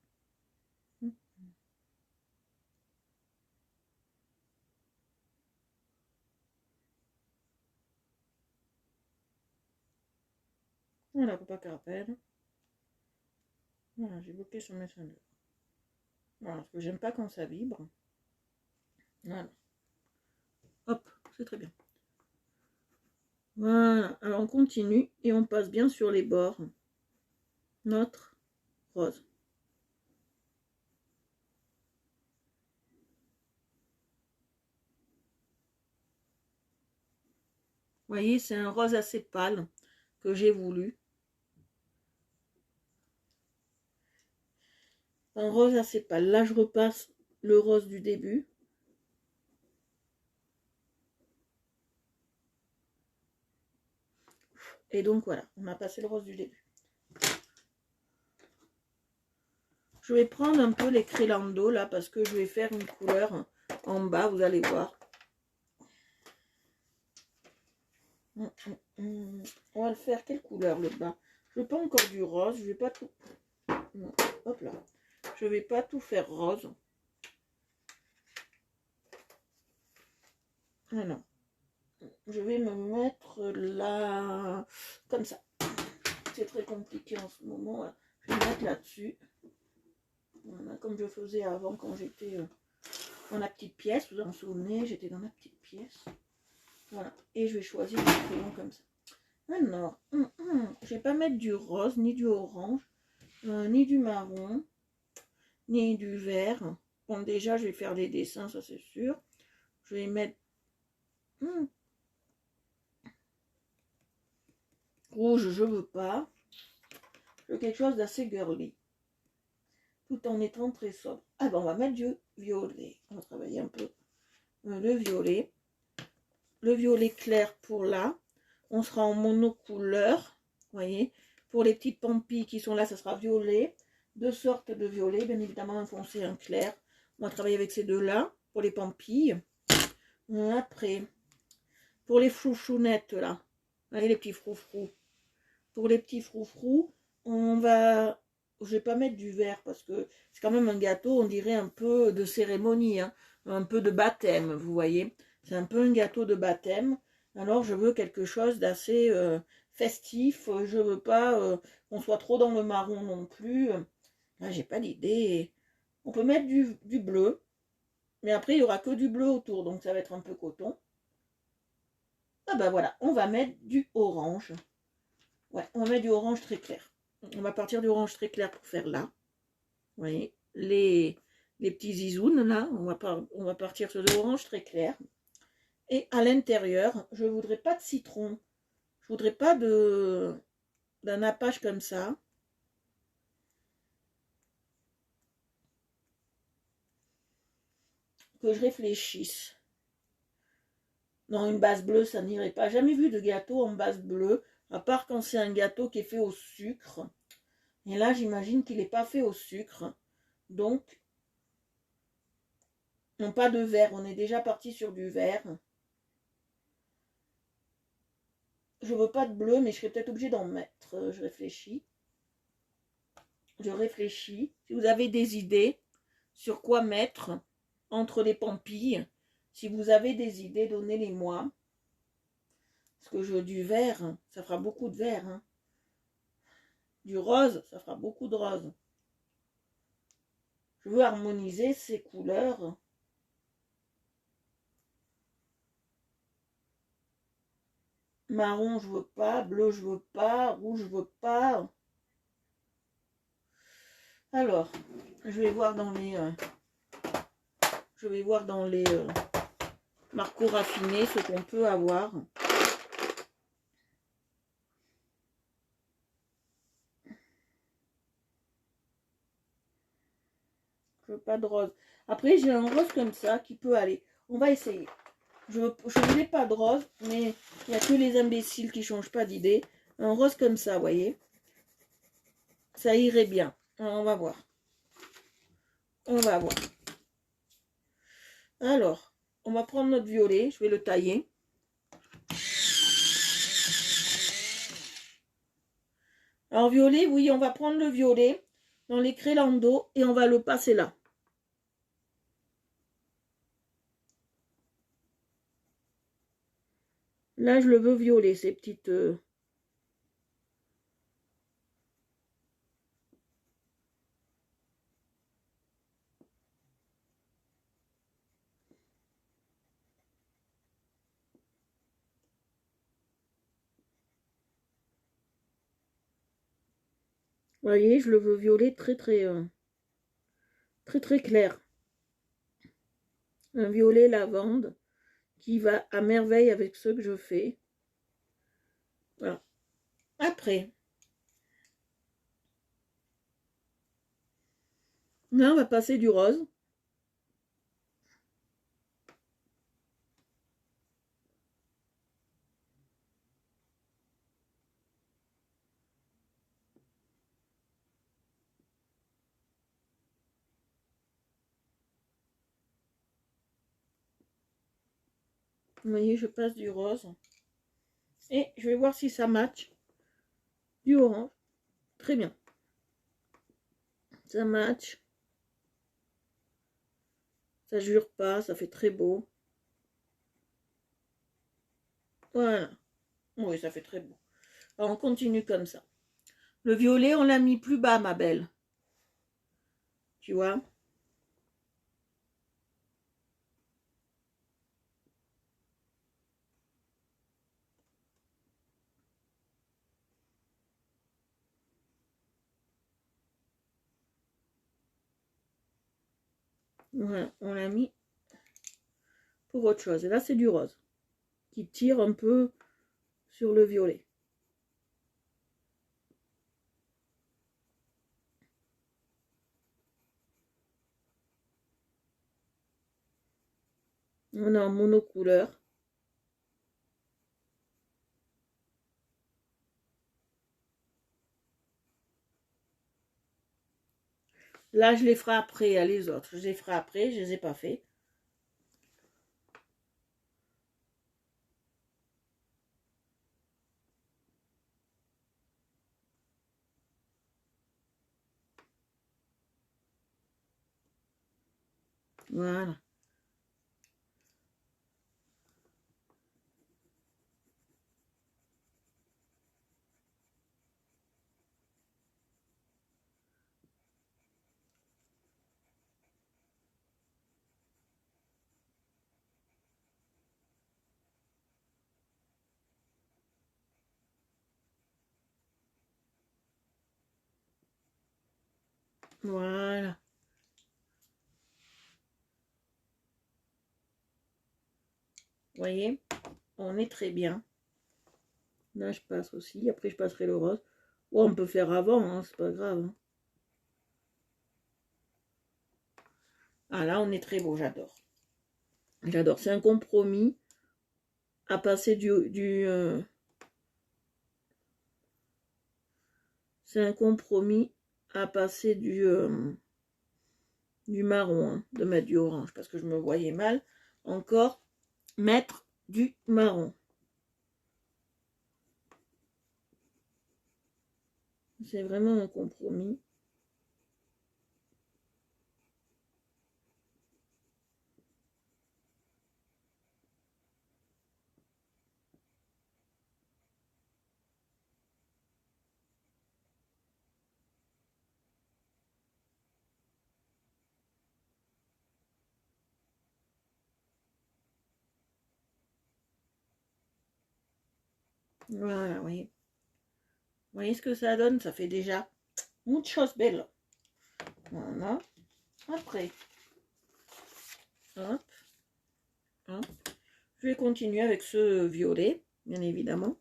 Voilà, pour pas qu'elle rappelle. Voilà, j'ai bloqué sur Messenger. Voilà, parce que j'aime pas quand ça vibre. Voilà. Hop, c'est très bien. Voilà, alors on continue et on passe bien sur les bords notre rose. Vous voyez, c'est un rose assez pâle que j'ai voulu. Un rose assez pâle. Là, je repasse le rose du début. Et donc voilà, on a passé le rose du début. Je vais prendre un peu les Crélando là parce que je vais faire une couleur en bas, vous allez voir. On va le faire quelle couleur le bas? Je veux pas encore du rose, je vais pas tout. Non, hop là. Je vais pas tout faire rose. Voilà. Je vais me mettre là comme ça. C'est très compliqué en ce moment. Là. Je vais me mettre là-dessus. Voilà, comme je faisais avant quand j'étais dans la petite pièce. Vous en souvenez, j'étais dans la petite pièce. Voilà. Et je vais choisir le crayon comme ça. Alors, je vais pas mettre du rose, ni du orange, ni du marron, ni du vert. Bon, déjà, je vais faire des dessins, ça c'est sûr. Je vais mettre rouge, je veux pas. Je veux quelque chose d'assez girly. Tout en étant très sobre. Ah ben, on va mettre du violet. On va travailler un peu le violet. Le violet clair pour là. On sera en monocouleur. Vous voyez. Pour les petites pampilles qui sont là, ça sera violet. Deux sortes de violet. Bien évidemment, un foncé, un clair. On va travailler avec ces deux-là. Pour les pampilles. Après, pour les frouchounettes là. Vous voyez les petits froufrous. Pour les petits froufrous, on va... Je vais pas mettre du vert parce que c'est quand même un gâteau, on dirait un peu de cérémonie, hein, un peu de baptême, vous voyez. C'est un peu un gâteau de baptême. Alors je veux quelque chose d'assez festif. Je veux pas qu'on soit trop dans le marron non plus. Là, j'ai pas d'idée. On peut mettre du bleu, mais après il y aura que du bleu autour, donc ça va être un peu coton. Ah ben voilà, on va mettre du orange. Ouais, on va mettre du orange très clair. On va partir du orange très clair pour faire là. Vous voyez, les petits zizounes là, on va partir sur de l'orange très clair. Et à l'intérieur, je ne voudrais pas de citron. Je voudrais pas d'un nappage comme ça. Que je réfléchisse. Non, une base bleue, ça n'irait pas. Jamais vu de gâteau en base bleue, à part quand c'est un gâteau qui est fait au sucre. Et là, j'imagine qu'il n'est pas fait au sucre. Donc, non, pas de vert. On est déjà parti sur du vert. Je veux pas de bleu, mais je serais peut-être obligée d'en mettre. Je réfléchis. Je réfléchis. Si vous avez des idées sur quoi mettre entre les pampilles, si vous avez des idées, donnez-les-moi. Parce que je veux du vert, ça fera beaucoup de vert. Hein. Du rose, ça fera beaucoup de rose. Je veux harmoniser ces couleurs. Marron, je veux pas. Bleu, je veux pas. Rouge, je veux pas. Alors, je vais voir dans les... marcos raffinés ce qu'on peut avoir. Je veux pas de rose. Après, j'ai un rose comme ça qui peut aller. On va essayer. Je voulais pas de rose, mais il n'y a que les imbéciles qui ne changent pas d'idée. Un rose comme ça, vous voyez. Ça irait bien. Alors, on va voir. On va voir. Alors, on va prendre notre violet. Je vais le tailler. Alors, violet, oui, on va prendre le violet dans les crélans d'eau et on va le passer là. Là, je le veux violet, ces petites... Vous voyez, je le veux violet très clair. Un violet lavande qui va à merveille avec ce que je fais. Voilà. Après, là, on va passer du rose. Vous voyez, je passe du rose. Et je vais voir si ça match. Du orange. Très bien. Ça match. Ça jure pas, ça fait très beau. Voilà. Oui, ça fait très beau. Alors, on continue comme ça. Le violet, on l'a mis plus bas, ma belle. Tu vois? Voilà, on l'a mis pour autre chose. Et là, c'est du rose qui tire un peu sur le violet. On est en monocouleur. Là, je les ferai après, les autres. Je les ferai après, je les ai pas fait. Voilà. Voilà. Vous voyez, on est très bien. Là, je passe aussi. Après, je passerai le rose. Oh, on peut faire avant, hein, c'est pas grave. Hein. Ah, là, on est très beau, j'adore. J'adore. C'est un compromis à passer c'est un compromis à passer du marron, hein, de mettre du orange, parce que je me voyais mal encore mettre du marron. C'est vraiment un compromis. Voilà, oui. Vous voyez ce que ça donne? Ça fait déjà une chose belle. Voilà. Après, hop, hop. Je vais continuer avec ce violet, bien évidemment.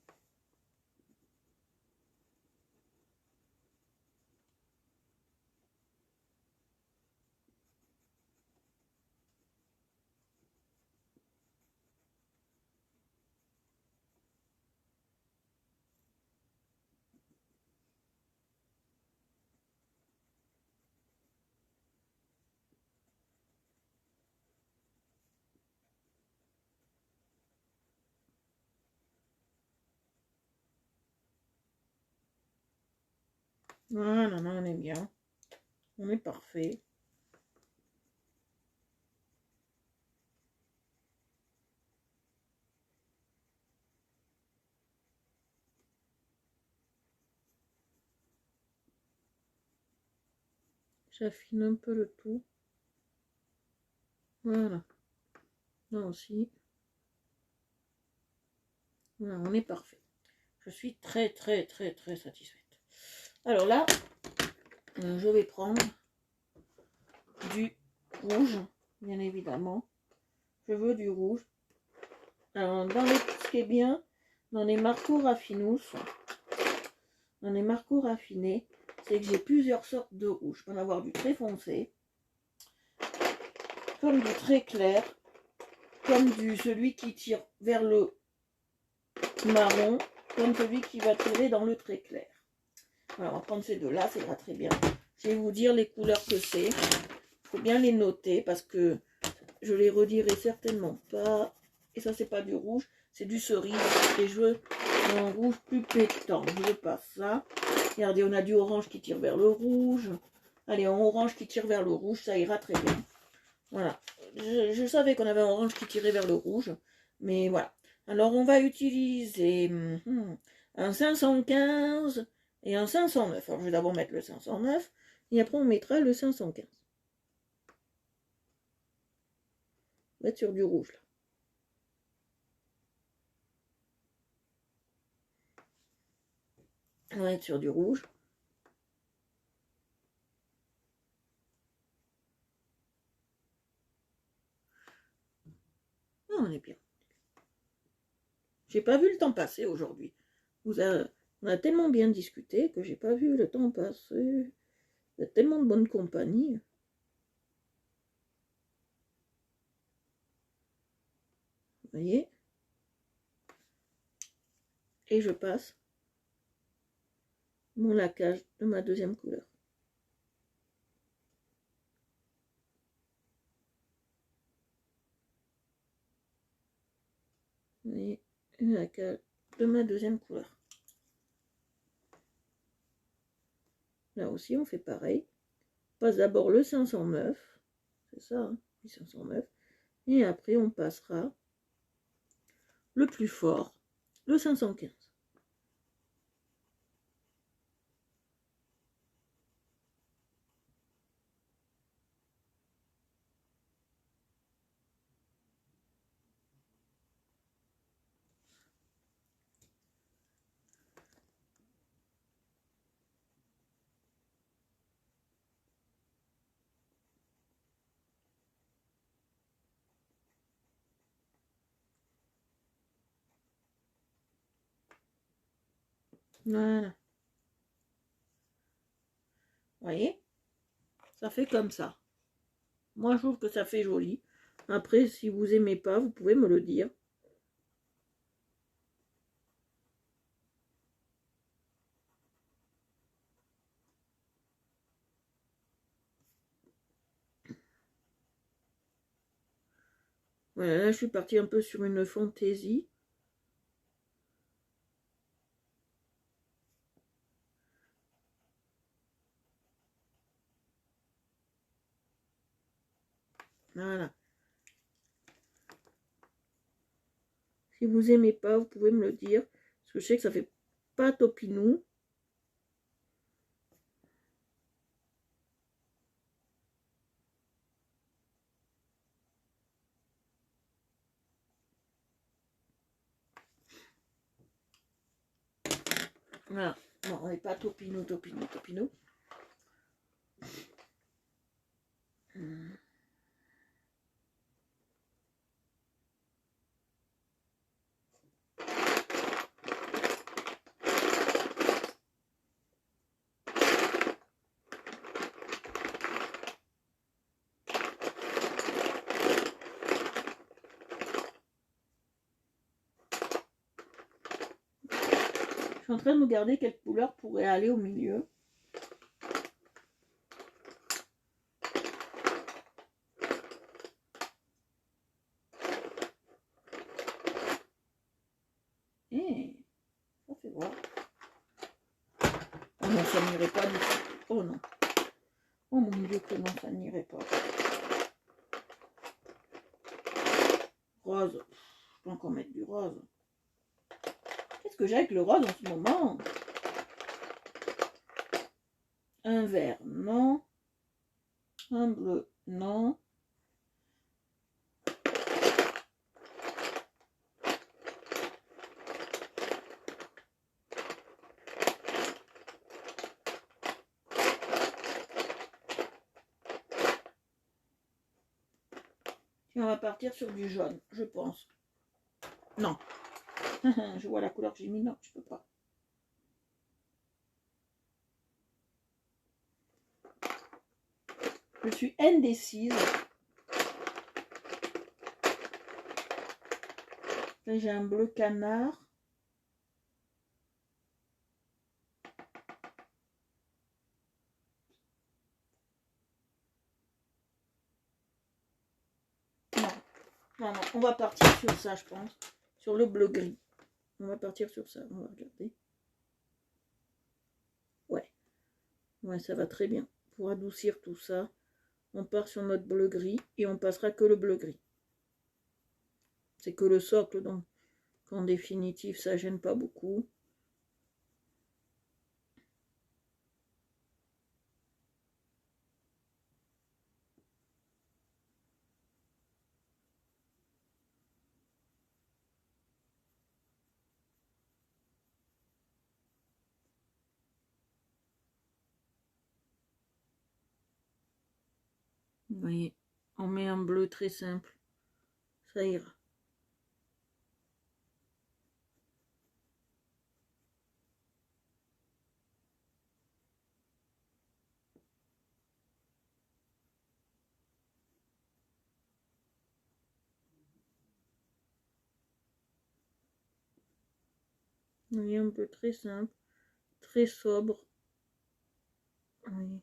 Voilà, là, on est bien. On est parfait. J'affine un peu le tout. Voilà. Là aussi. Voilà, on est parfait. Je suis très, très, très, très satisfaite. Alors là, je vais prendre du rouge, bien évidemment. Je veux du rouge. Alors, ce qui est bien, dans les marqueurs raffinous, c'est que j'ai plusieurs sortes de rouge. Je peux en avoir du très foncé, comme du très clair, comme celui qui tire vers le marron, comme celui qui va tirer dans le très clair. Alors, on va prendre ces deux-là, ça ira très bien. Je vais vous dire les couleurs que c'est. Il faut bien les noter parce que je les redirai certainement pas. Et ça, c'est pas du rouge, c'est du cerise. Et je veux un rouge plus pétant. Je veux pas ça. Regardez, on a du orange qui tire vers le rouge. Allez, un orange qui tire vers le rouge, ça ira très bien. Voilà. Je savais qu'on avait un orange qui tirait vers le rouge. Mais voilà. Alors, on va utiliser un 515 et un 509. Alors, je vais d'abord mettre le 509. Et après, on mettra le 515. On va être sur du rouge, là. On va être sur du rouge. Ah, on est bien. J'ai pas vu le temps passer aujourd'hui. On a tellement bien discuté que j'ai pas vu le temps passer. Il y a tellement de bonne compagnie. Vous voyez? Et je passe mon laquage de ma deuxième couleur. Vous voyez? Le laquage de ma deuxième couleur. Là aussi, on fait pareil. On passe d'abord le 509. C'est ça, hein, le 509. Et après, on passera le plus fort, le 515. Voilà. Vous voyez? Ça fait comme ça. Moi, je trouve que ça fait joli. Après, si vous aimez pas, vous pouvez me le dire. Voilà, là, je suis partie un peu sur une fantaisie. Voilà. Si vous aimez pas, vous pouvez me le dire. Parce que je sais que ça fait pas topinou. Voilà. Bon, on n'est pas topinou. Je suis en train de regarder quelle couleur pourrait aller au milieu. Et ça fait voir. Oh non, ça n'irait pas du tout. Oh non. Oh mon Dieu, que non, ça n'irait pas. Rose. Je peux encore mettre du rose. Qu'est-ce que j'ai avec le rose en ce moment? Un vert, non. Un bleu, non. Et on va partir sur du jaune, je pense. Non. Je vois la couleur que j'ai mis. Non, je peux pas. Je suis indécise. Là, j'ai un bleu canard. Non, non, on va partir sur ça, je pense. Sur le bleu gris. On va partir sur ça. On va regarder. Ouais. Ouais, ça va très bien. Pour adoucir tout ça, on part sur notre bleu gris et on passera que le bleu gris. C'est que le socle, donc en définitive, ça gêne pas beaucoup. Vous voyez, on met un bleu très simple. Ça ira. Vous voyez, un peu très simple, très sobre. Oui.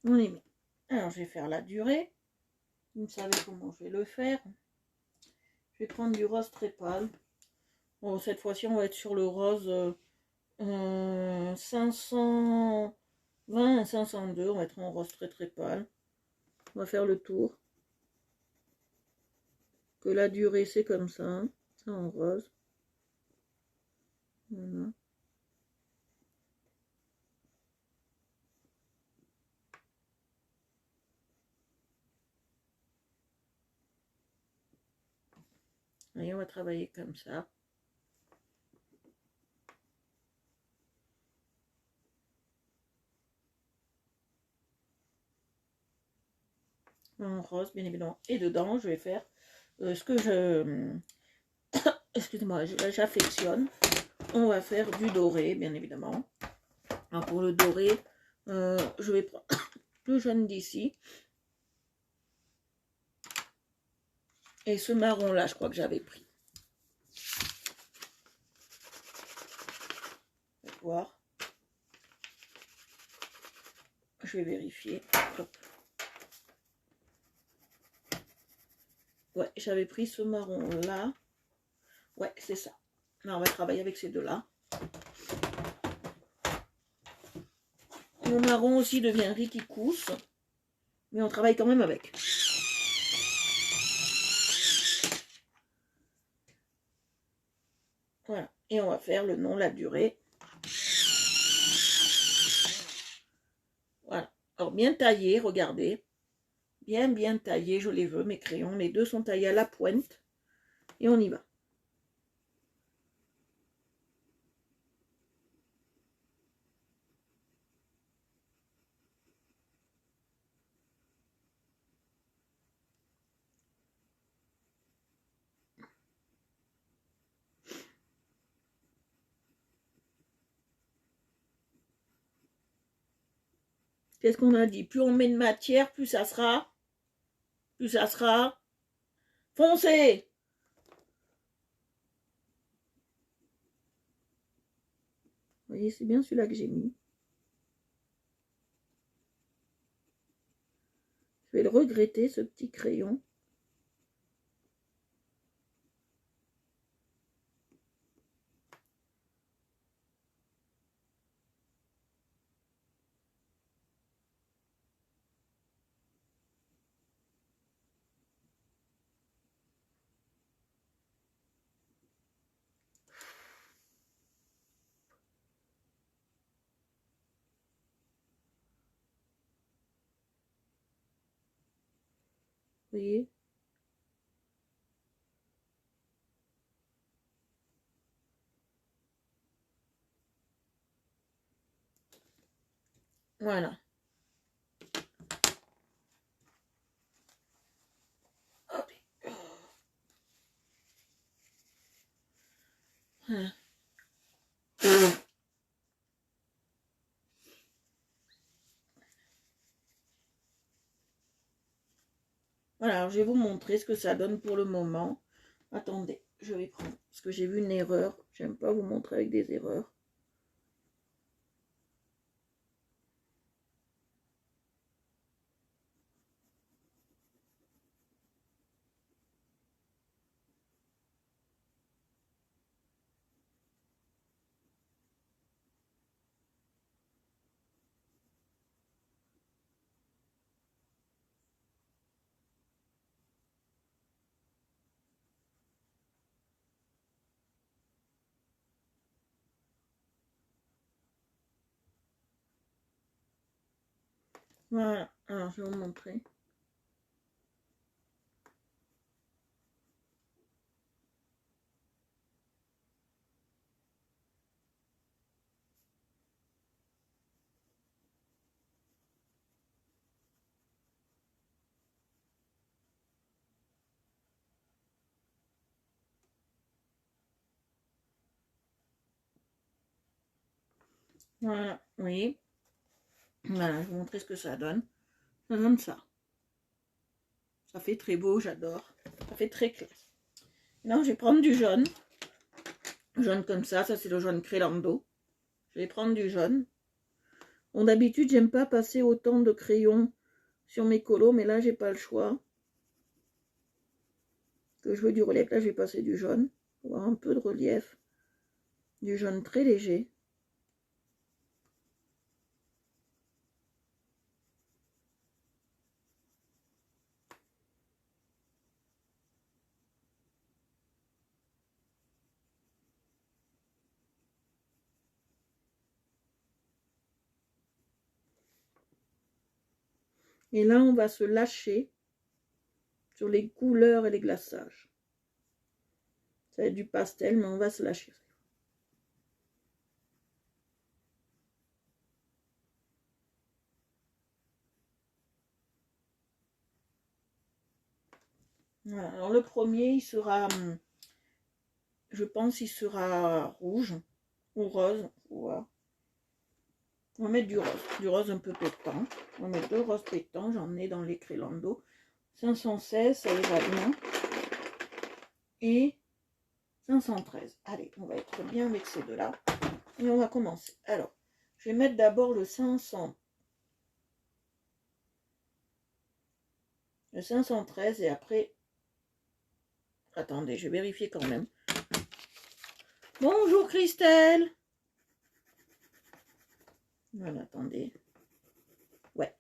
On les met. Alors, je vais faire la durée. Vous savez comment je vais le faire. Je vais prendre du rose très pâle. Bon, cette fois-ci, on va être sur le rose 520 à 502. On va être en rose très très pâle. On va faire le tour. Que la durée, c'est comme ça. Ça en rose. Voilà. Et on va travailler comme ça. En rose, bien évidemment. Et dedans, je vais faire ce que je... Excusez-moi, j'affectionne. On va faire du doré, bien évidemment. Alors pour le doré, je vais prendre le jaune d'ici. Et ce marron-là, je crois que j'avais pris. On va voir. Je vais vérifier. Hop. Ouais, j'avais pris ce marron-là. Ouais, c'est ça. Là, on va travailler avec ces deux-là. Le marron aussi devient ricicousse. Mais on travaille quand même avec. Voilà. Et on va faire le nom, la durée. Voilà. Alors, bien taillé, regardez. Bien taillé, je les veux, mes crayons. Les deux sont taillés à la pointe. Et on y va. Qu'est-ce qu'on a dit? Plus on met de matière, plus ça sera foncé. Vous voyez, c'est bien celui-là que j'ai mis. Je vais le regretter, ce petit crayon. Vous voyez? Voilà. Hop. Voilà. Voilà, alors je vais vous montrer ce que ça donne pour le moment. Attendez, je vais prendre, parce que j'ai vu une erreur. J'aime pas vous montrer avec des erreurs. Voilà, alors je vais vous montrer. Voilà, vous voyez. Voilà, je vais vous montrer ce que ça donne. Ça donne ça. Ça fait très beau, j'adore. Ça fait très classe. Maintenant, je vais prendre du jaune. Jaune comme ça c'est le jaune Crélando. Je vais prendre du jaune. Bon, d'habitude, j'aime pas passer autant de crayons sur mes colos, mais là, j'ai pas le choix. Que je veux du relief, là, je vais passer du jaune. Pour avoir un peu de relief. Du jaune très léger. Et là, on va se lâcher sur les couleurs et les glaçages. Ça va être du pastel, mais on va se lâcher. Voilà. Alors le premier, il sera, je pense, il sera rouge ou rose. Voilà. On va mettre du rose un peu pétant. On va mettre 2 roses pétants, j'en ai dans les Crélando. 516, ça ira bien. Et 513. Allez, on va être bien avec ces deux-là. Et on va commencer. Alors, je vais mettre d'abord le 500. Le 513 et après... Attendez, je vais vérifier quand même. Bonjour Christelle. Voilà, attendez. Ouais.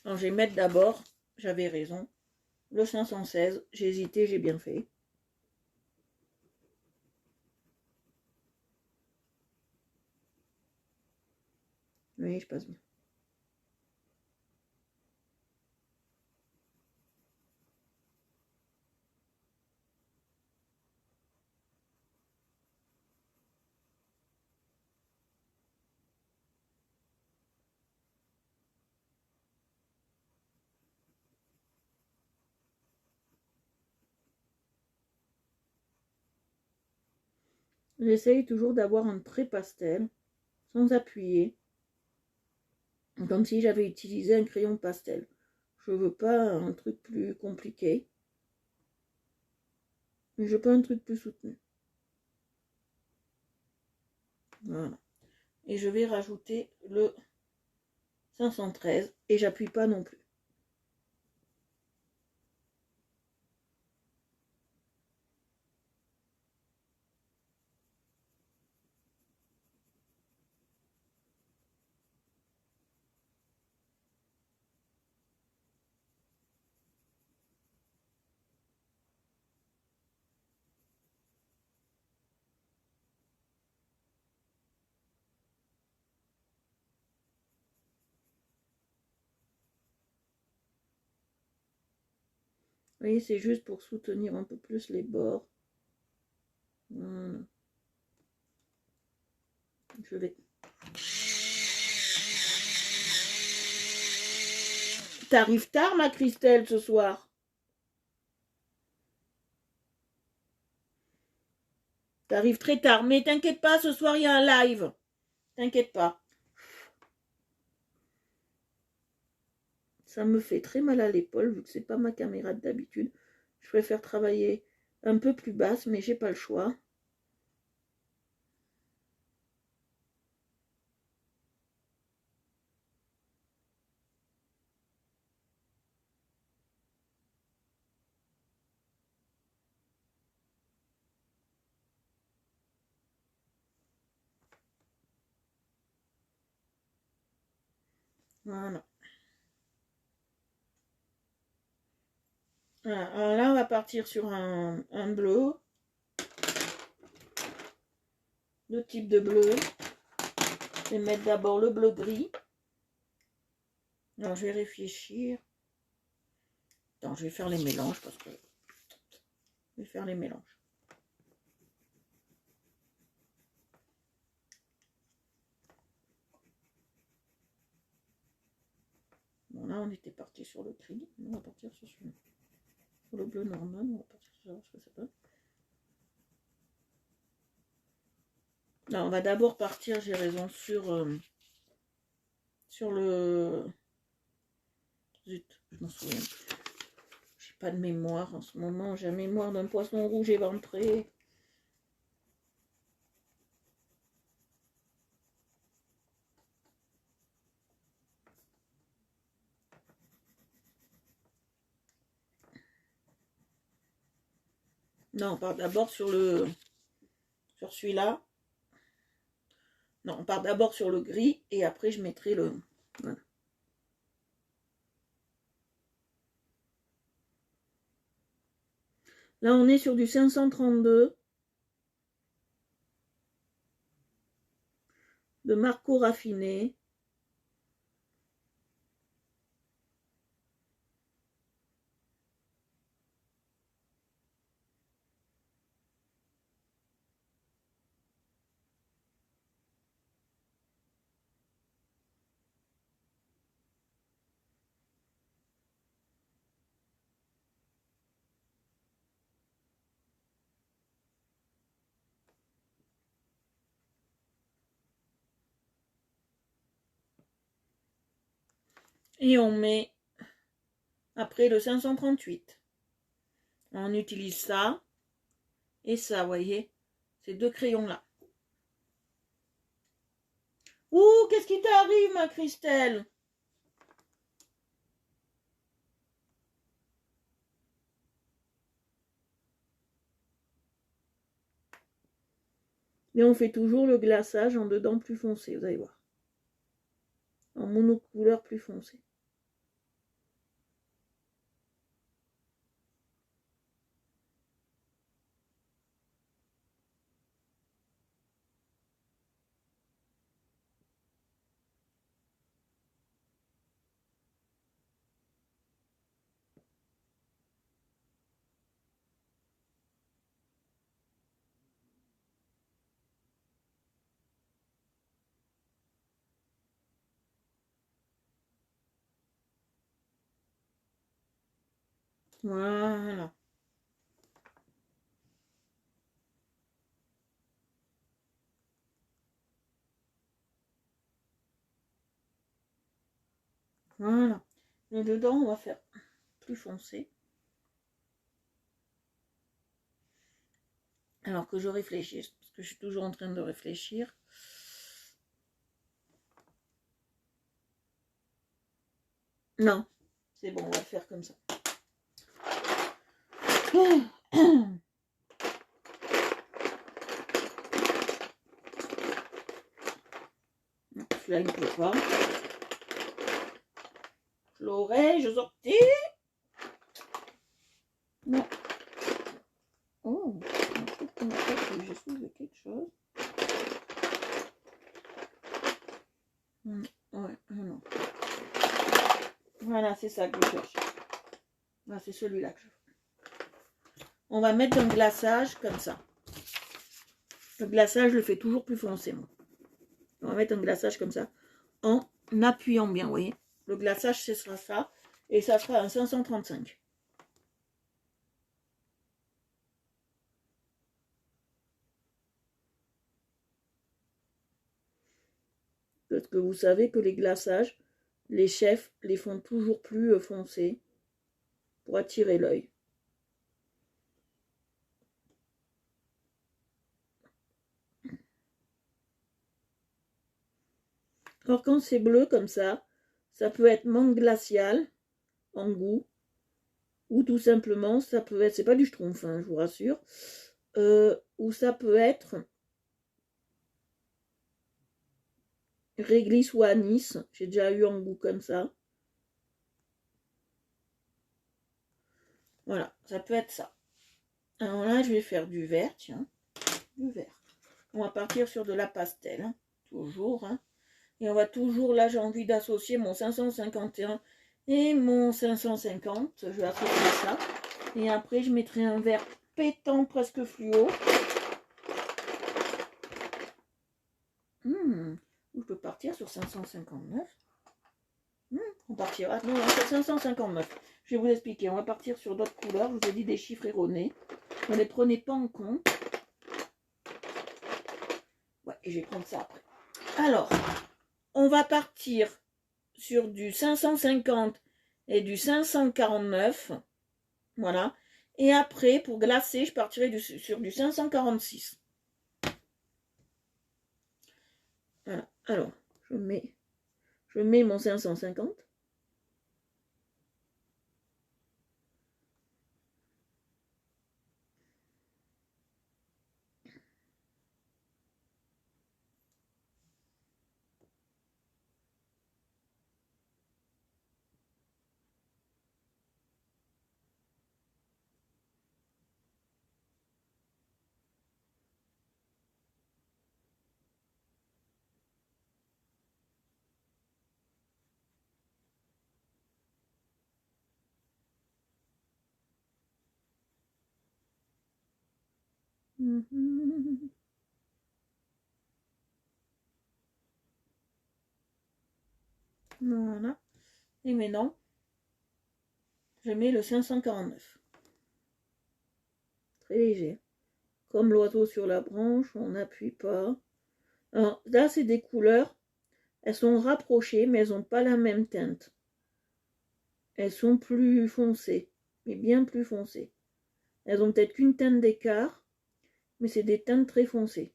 Alors, je vais mettre d'abord, j'avais raison, le 516. J'ai hésité, j'ai bien fait. Oui, je passe bien. J'essaye toujours d'avoir un trait pastel, sans appuyer, comme si j'avais utilisé un crayon pastel. Je veux pas un truc plus compliqué, mais je veux pas un truc plus soutenu. Voilà. Et je vais rajouter le 513 et j'appuie pas non plus. Vous voyez, c'est juste pour soutenir un peu plus les bords. Voilà. Je vais. T'arrives tard, ma Christelle, ce soir. T'arrives très tard, mais t'inquiète pas, ce soir il y a un live. T'inquiète pas. Ça me fait très mal à l'épaule, vu que c'est pas ma caméra d'habitude. Je préfère travailler un peu plus basse, mais j'ai pas le choix. Voilà. Voilà. Alors là, on va partir sur un bleu. Deux types de bleu. Je vais mettre d'abord le bleu gris. Alors, je vais réfléchir. Attends, je vais faire les mélanges parce que je vais faire les mélanges. Bon, là, on était parti sur le gris. On va partir sur celui-là. Sur le bleu normal, on va partir sur ce que ça donne. Là, on va d'abord partir, j'ai raison, sur le... Zut, je m'en souviens plus. J'ai pas de mémoire en ce moment. J'ai la mémoire d'un poisson rouge éventré. Non, on part d'abord sur celui-là. Non, on part d'abord sur le gris et après je mettrai le... Voilà. Là, on est sur du 532 de Marco Raffiné. Et on met après le 538. On utilise ça et ça, vous voyez, ces deux crayons-là. Ouh, qu'est-ce qui t'arrive, ma Christelle? Mais on fait toujours le glaçage en dedans plus foncé, vous allez voir. En monocouleur plus foncé. Voilà. Voilà. Et dedans, on va faire plus foncé. Alors que je réfléchisse, parce que je suis toujours en train de réfléchir. Non, c'est bon, on va le faire comme ça. Celui-là, il ne peut pas. L'oreille, sorti. Non. Oh, je trouve que j'ai soulevé quelque chose. Ouais, non. Voilà, c'est ça que je cherche. Voilà, c'est celui-là que je veux. On va mettre un glaçage comme ça. Le glaçage, je le fais toujours plus foncé, moi. On va mettre un glaçage comme ça, en appuyant bien, vous voyez. Le glaçage, ce sera ça. Et ça sera un 535. Parce que vous savez que les glaçages, les chefs les font toujours plus foncés pour attirer l'œil. Alors quand c'est bleu comme ça peut être mangue glaciale en goût, ou tout simplement, ça peut être, c'est pas du schtroumpf, hein, je vous rassure, ou ça peut être réglisse ou anis, j'ai déjà eu en goût comme ça. Voilà, ça peut être ça. Alors là, je vais faire du vert, tiens, du vert. On va partir sur de la pastel, hein, toujours, hein. Et on va toujours, là j'ai envie d'associer mon 551 et mon 550. Je vais associer ça. Et après je mettrai un vert pétant presque fluo. Je peux partir sur 559. On partira. Non, c'est 559. Je vais vous expliquer. On va partir sur d'autres couleurs. Je vous ai dit des chiffres erronés. Ne les prenez pas en compte. Ouais, et je vais prendre ça après. Alors, on va partir sur du 550 et du 549. Voilà. Et après, pour glacer, je partirai sur du 546. Voilà. Alors, je mets mon 550. Voilà. Et maintenant, je mets le 549. Très léger. Comme l'oiseau sur la branche, on n'appuie pas. Alors là, c'est des couleurs. Elles sont rapprochées, mais elles n'ont pas la même teinte. elles sont plus foncées, mais bien plus foncées. Elles ont peut-être qu'une teinte d'écart, mais c'est des teintes très foncées.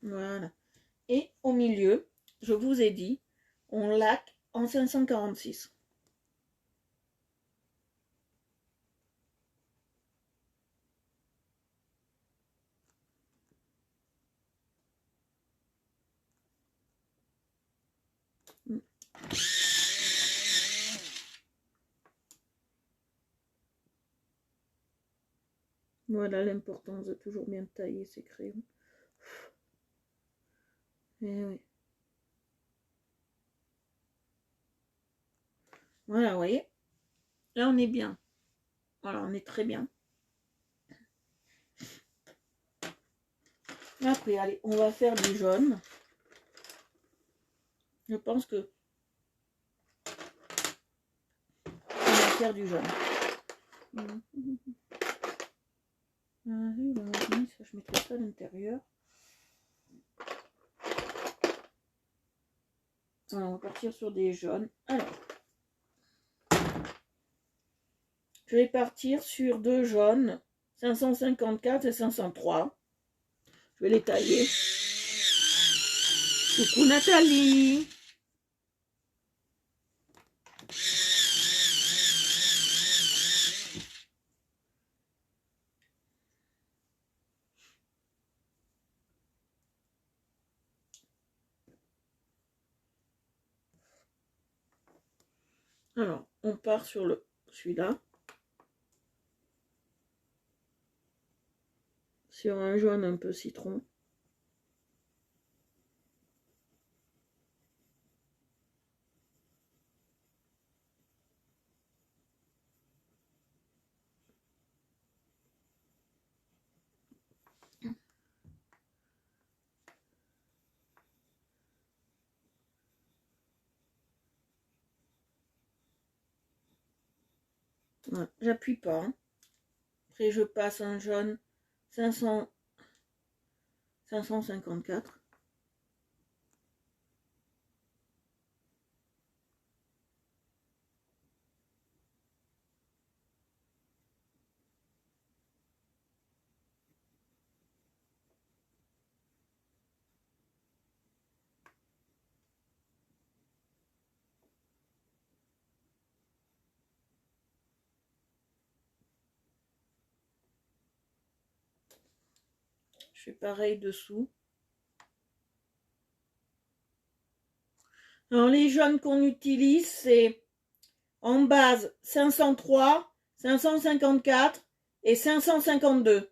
Voilà. Et au milieu, je vous ai dit, on laque en 546. Voilà l'importance de toujours bien tailler ses crayons. Et oui. Voilà, vous voyez. Là, on est bien. Voilà, on est très bien. Après, allez, on va faire du jaune. Je pense que on va faire du jaune. Ça, je mettrai ça à l'intérieur. Voilà, on va partir sur des jaunes. Alors, je vais partir sur deux jaunes, 554 et 503. Je vais les tailler. Coucou Nathalie. Alors, on part sur celui-là. Sur un jaune un peu citron. Voilà, j'appuie pas. Hein. Après, je passe un jaune 554. Je fais pareil dessous. Alors les jaunes qu'on utilise, c'est en base 503, 554 et 552.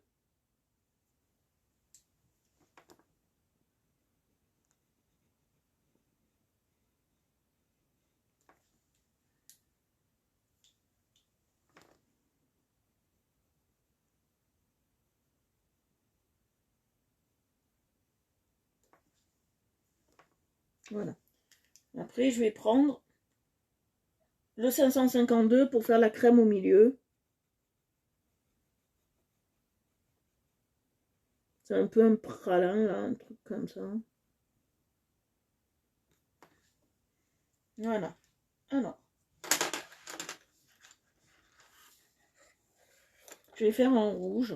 Voilà. Après, je vais prendre le 552 pour faire la crème au milieu. C'est un peu un pralin, là, un truc comme ça. Voilà. Alors, je vais faire en rouge.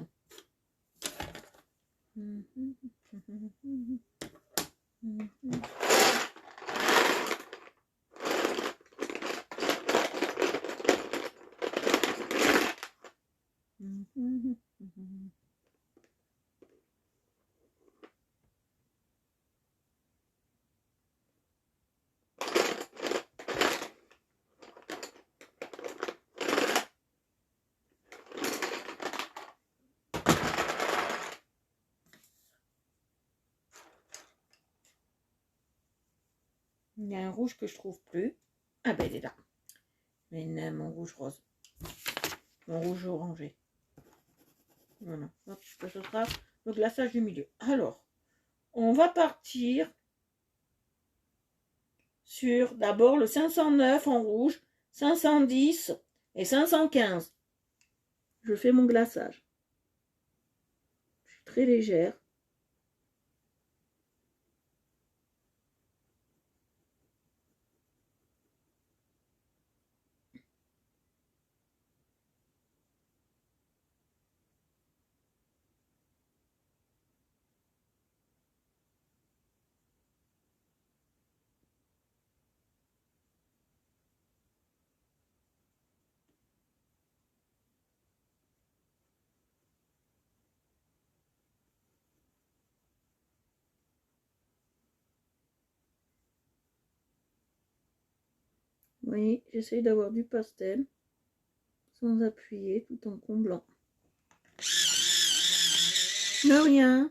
Il y a un rouge que je trouve plus. Ah ben il est là. Mais non, mon rouge rose. Mon rouge orangé. Voilà. Hop, ça sera le glaçage du milieu. Alors, on va partir sur d'abord le 509 en rouge, 510 et 515. je fais mon glaçage. Je suis très légère. Oui, j'essaye d'avoir du pastel sans appuyer tout en comblant. De rien.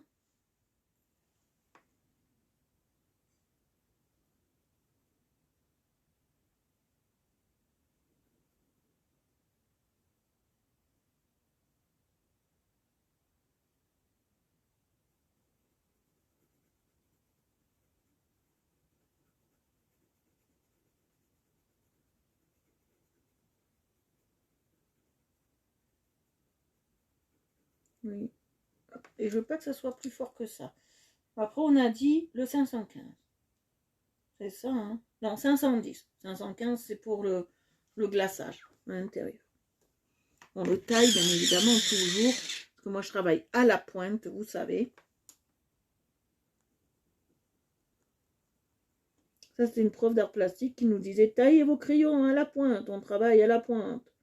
Oui. Et je veux pas que ça soit plus fort que ça. Après, on a dit le 515. C'est ça, hein? Non, 510. 515, c'est pour le glaçage à l'intérieur. On le taille, bien évidemment, toujours. Parce que moi, je travaille à la pointe, vous savez. Ça, c'était une prof d'art plastique qui nous disait « Taillez vos crayons à la pointe, on travaille à la pointe. »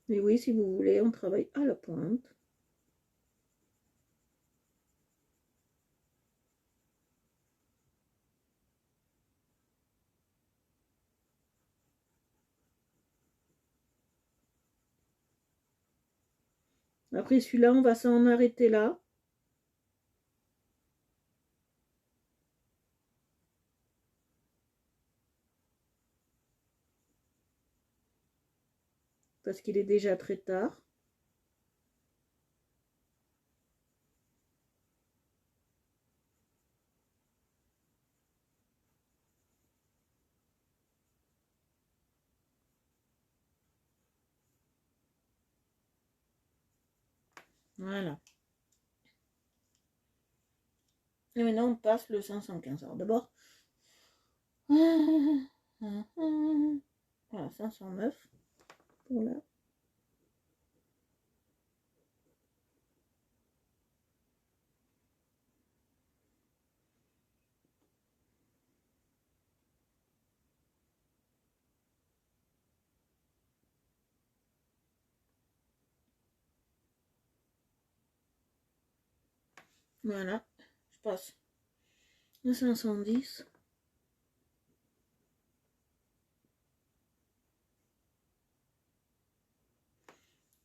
Et oui, si vous voulez, on travaille à la pointe. Après celui-là, on va s'en arrêter là. Parce qu'il est déjà très tard. Voilà. Et maintenant, on passe le 515. Alors d'abord, voilà, 509 pour là. Voilà, je passe le 510.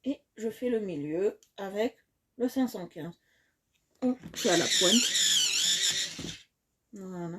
Et je fais le milieu avec le 515. On fait à la pointe. Voilà.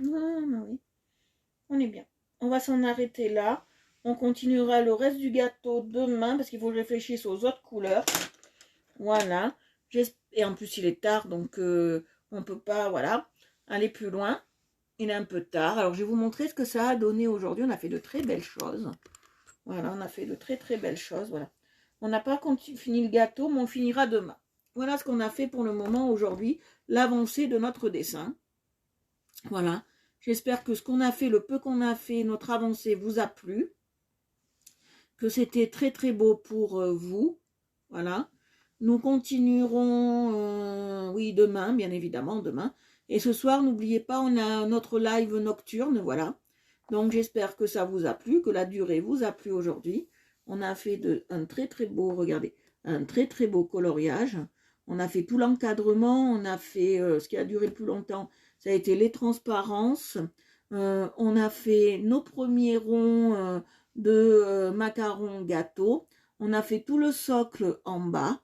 Voilà, oui. On est bien. On va s'en arrêter là. On continuera le reste du gâteau demain parce qu'il faut que je réfléchisse aux autres couleurs. Voilà. Et en plus, il est tard, donc on peut pas, voilà, aller plus loin. Il est un peu tard. Alors, je vais vous montrer ce que ça a donné aujourd'hui. On a fait de très belles choses. Voilà, on a fait de très très belles choses. Voilà. On n'a pas fini le gâteau, mais on finira demain. Voilà ce qu'on a fait pour le moment aujourd'hui. L'avancée de notre dessin. Voilà. J'espère que ce qu'on a fait, le peu qu'on a fait, notre avancée vous a plu. Que c'était très très beau pour vous. Voilà. Nous continuerons, oui, demain, bien évidemment, demain. Et ce soir, n'oubliez pas, on a notre live nocturne, voilà. Donc, j'espère que ça vous a plu, que la durée vous a plu aujourd'hui. On a fait un très très beau, regardez, un très très beau coloriage. On a fait tout l'encadrement, on a fait ce qui a duré le plus longtemps, ça a été les transparences. On a fait nos premiers ronds de macarons gâteau. on a fait tout le socle en bas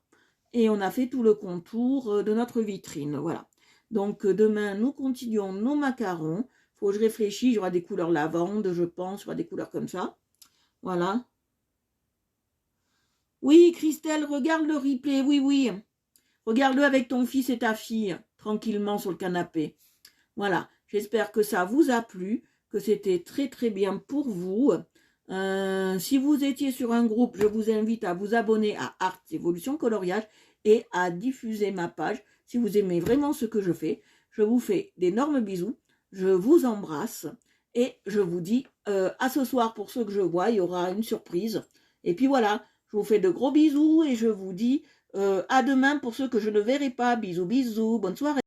et on a fait tout le contour de notre vitrine. Voilà. Donc demain, nous continuons nos macarons. Faut que je réfléchisse, il y aura des couleurs lavande, je pense, il y aura des couleurs comme ça. Voilà. Oui, Christelle, regarde le replay, oui, oui. Regarde-le avec ton fils et ta fille, tranquillement sur le canapé. Voilà, j'espère que ça vous a plu, que c'était très très bien pour vous. Si vous étiez sur un groupe, je vous invite à vous abonner à Arts Evolution Coloriage et à diffuser ma page si vous aimez vraiment ce que je fais. Je vous fais d'énormes bisous, je vous embrasse et je vous dis à ce soir pour ceux que je vois, il y aura une surprise. Et puis voilà, je vous fais de gros bisous et je vous dis à demain pour ceux que je ne verrai pas. Bisous, bisous, bonne soirée.